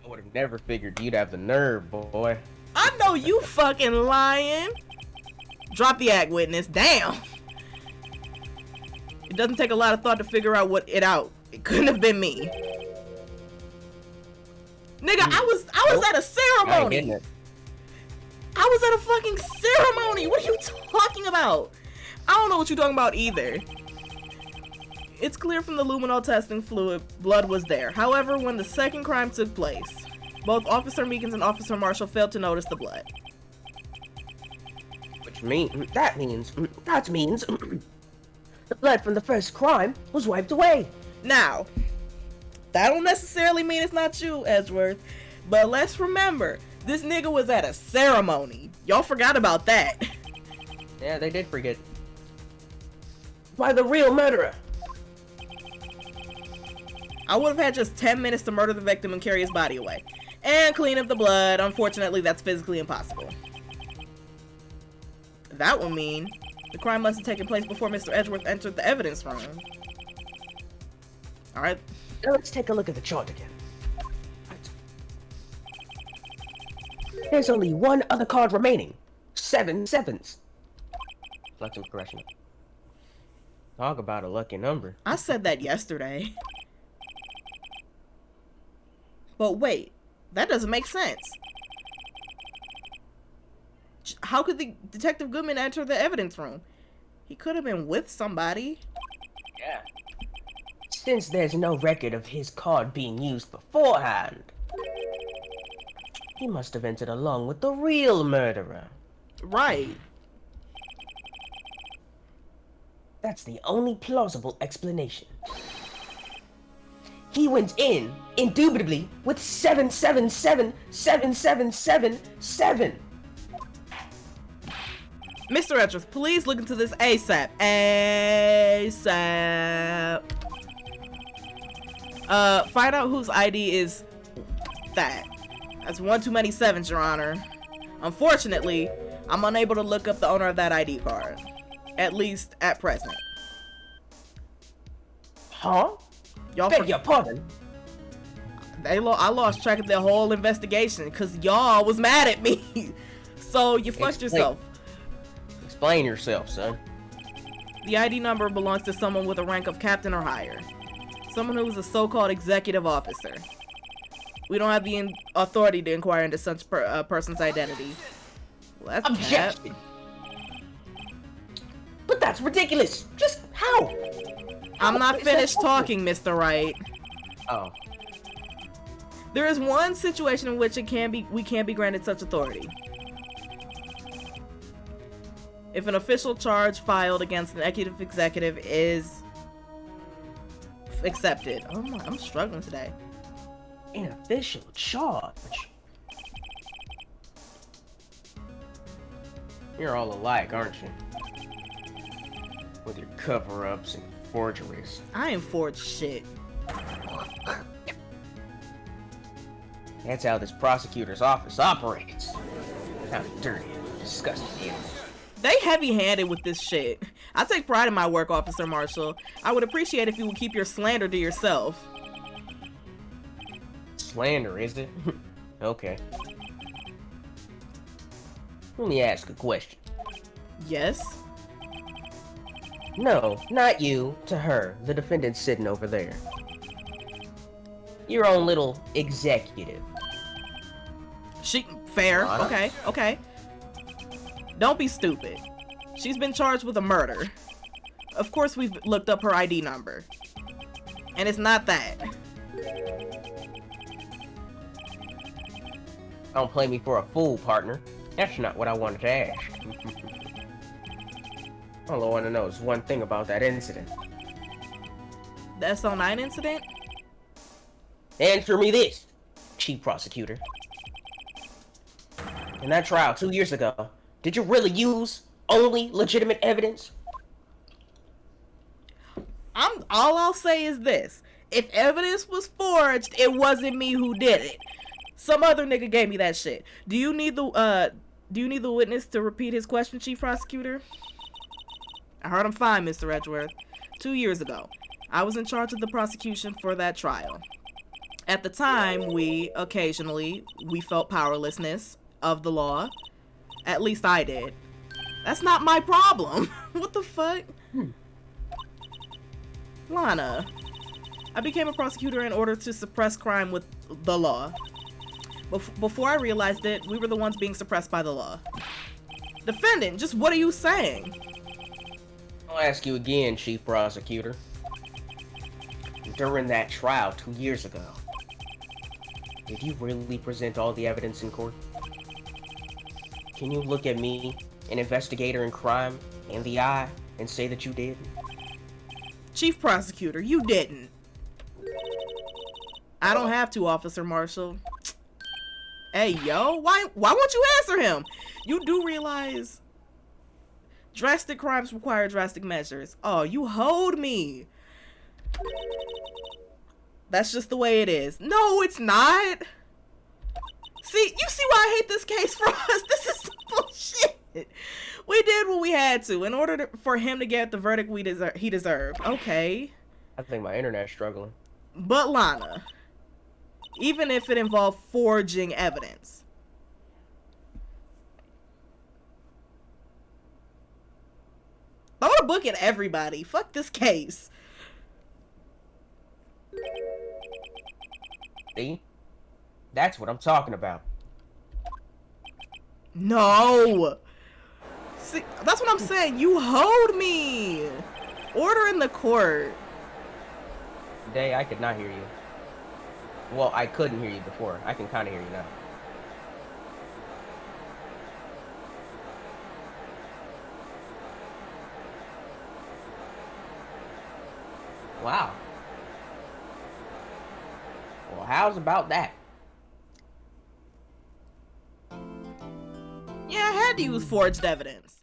[SPEAKER 2] I would have never figured you'd have the nerve, boy.
[SPEAKER 1] I know you fucking lying. Drop the act, witness. Damn. It doesn't take a lot of thought to figure out It couldn't have been me. Nigga, I was at a ceremony. I was at a fucking ceremony. What are you talking about? I don't know what you're talking about either. It's clear from the luminol testing fluid, blood was there. However, when the second crime took place, both Officer Meekins and Officer Marshall failed to notice the blood.
[SPEAKER 2] That means the blood from the first crime was wiped away.
[SPEAKER 1] Now, that don't necessarily mean it's not you, Edgeworth, but let's remember, this nigga was at a ceremony. Y'all forgot about that.
[SPEAKER 2] Yeah, they did forget. By the real murderer.
[SPEAKER 1] I would have had just 10 minutes to murder the victim and carry his body away. And clean up the blood. Unfortunately, that's physically impossible. That would mean the crime must have taken place before Mr. Edgeworth entered the evidence room. Alright.
[SPEAKER 2] Now let's take a look at the chart again. There's only one other card remaining. 7 sevens. Flexible correction. Talk about a lucky number.
[SPEAKER 1] I said that yesterday. But wait, that doesn't make sense. How could the Detective Goodman enter the evidence room? He could have been with somebody.
[SPEAKER 2] Yeah. Since there's no record of his card being used beforehand, he must have entered along with the real murderer.
[SPEAKER 1] Right.
[SPEAKER 2] That's the only plausible explanation. He went in, indubitably, with 7777777.
[SPEAKER 1] Mr. Edgeworth, please look into this ASAP. ASAP. Find out whose ID is that. That's one too many sevens, Your Honor. Unfortunately, I'm unable to look up the owner of that ID card. At least at present.
[SPEAKER 2] Huh?
[SPEAKER 1] Y'all
[SPEAKER 2] beg your pardon?
[SPEAKER 1] I lost track of their whole investigation because y'all was mad at me. So you fucked yourself.
[SPEAKER 2] Explain yourself, son.
[SPEAKER 1] The ID number belongs to someone with a rank of captain or higher. Someone who is a so-called executive officer. We don't have the authority to inquire into such person's identity. Well, that's
[SPEAKER 2] objection. But that's ridiculous. Just how?
[SPEAKER 1] I'm not finished talking, Mr. Wright.
[SPEAKER 2] Oh.
[SPEAKER 1] There is one situation in which we can be granted such authority. If an official charge filed against an executive is accepted. Oh my, I'm struggling today.
[SPEAKER 2] An official charge? You're all alike, aren't you? With your cover-ups and forgeries.
[SPEAKER 1] I ain't forged shit.
[SPEAKER 2] That's how this prosecutor's office operates. How dirty and disgusting it is.
[SPEAKER 1] They heavy-handed with this shit. I take pride in my work, Officer Marshall. I would appreciate if you would keep your slander to yourself.
[SPEAKER 2] Slander, is it? Okay. Let me ask a question.
[SPEAKER 1] Yes?
[SPEAKER 2] No, not you. To her, the defendant sitting over there. Your own little executive.
[SPEAKER 1] Fair.
[SPEAKER 2] What?
[SPEAKER 1] Okay. Don't be stupid. She's been charged with a murder. Of course we've looked up her ID number. And it's not that.
[SPEAKER 2] Don't play me for a fool, partner. That's not what I wanted to ask. All I want to know is one thing about that incident.
[SPEAKER 1] The SO9 incident?
[SPEAKER 2] Answer me this, Chief Prosecutor. In that trial 2 years ago, did you really use only legitimate evidence?
[SPEAKER 1] All I'll say is this. If evidence was forged, it wasn't me who did it. Some other nigga gave me that shit. Do you need the witness to repeat his question, Chief Prosecutor? I heard him fine, Mr. Edgeworth. 2 years ago, I was in charge of the prosecution for that trial. At the time, we felt powerlessness of the law. At least I did. That's not my problem. What the fuck? Lana, I became a prosecutor in order to suppress crime with the law. Before I realized it, we were the ones being suppressed by the law. Defendant, just what are you saying?
[SPEAKER 2] I'll ask you again, Chief Prosecutor. During that trial 2 years ago, did you really present all the evidence in court? Can you look at me, an investigator in crime, in the eye and say that you did?
[SPEAKER 1] Chief Prosecutor, you didn't. I don't have to, Officer Marshall. Hey, yo, why won't you answer him? You do realize drastic crimes require drastic measures. Oh, you hold me. That's just the way it is. No, it's not. See, you see why I hate this case for us? This is bullshit. We did what we had to in order for him to get the verdict he deserved. Okay.
[SPEAKER 2] I think my internet's struggling.
[SPEAKER 1] But Lana, even if it involved forging evidence, throw a book at everybody. Fuck this case.
[SPEAKER 2] See? That's what I'm talking about.
[SPEAKER 1] No. See, that's what I'm saying. You hold me. Order in the court.
[SPEAKER 2] Today, I could not hear you. Well, I couldn't hear you before. I can kind of hear you now. Wow. Well, how's about that?
[SPEAKER 1] Yeah, I had to use forged evidence.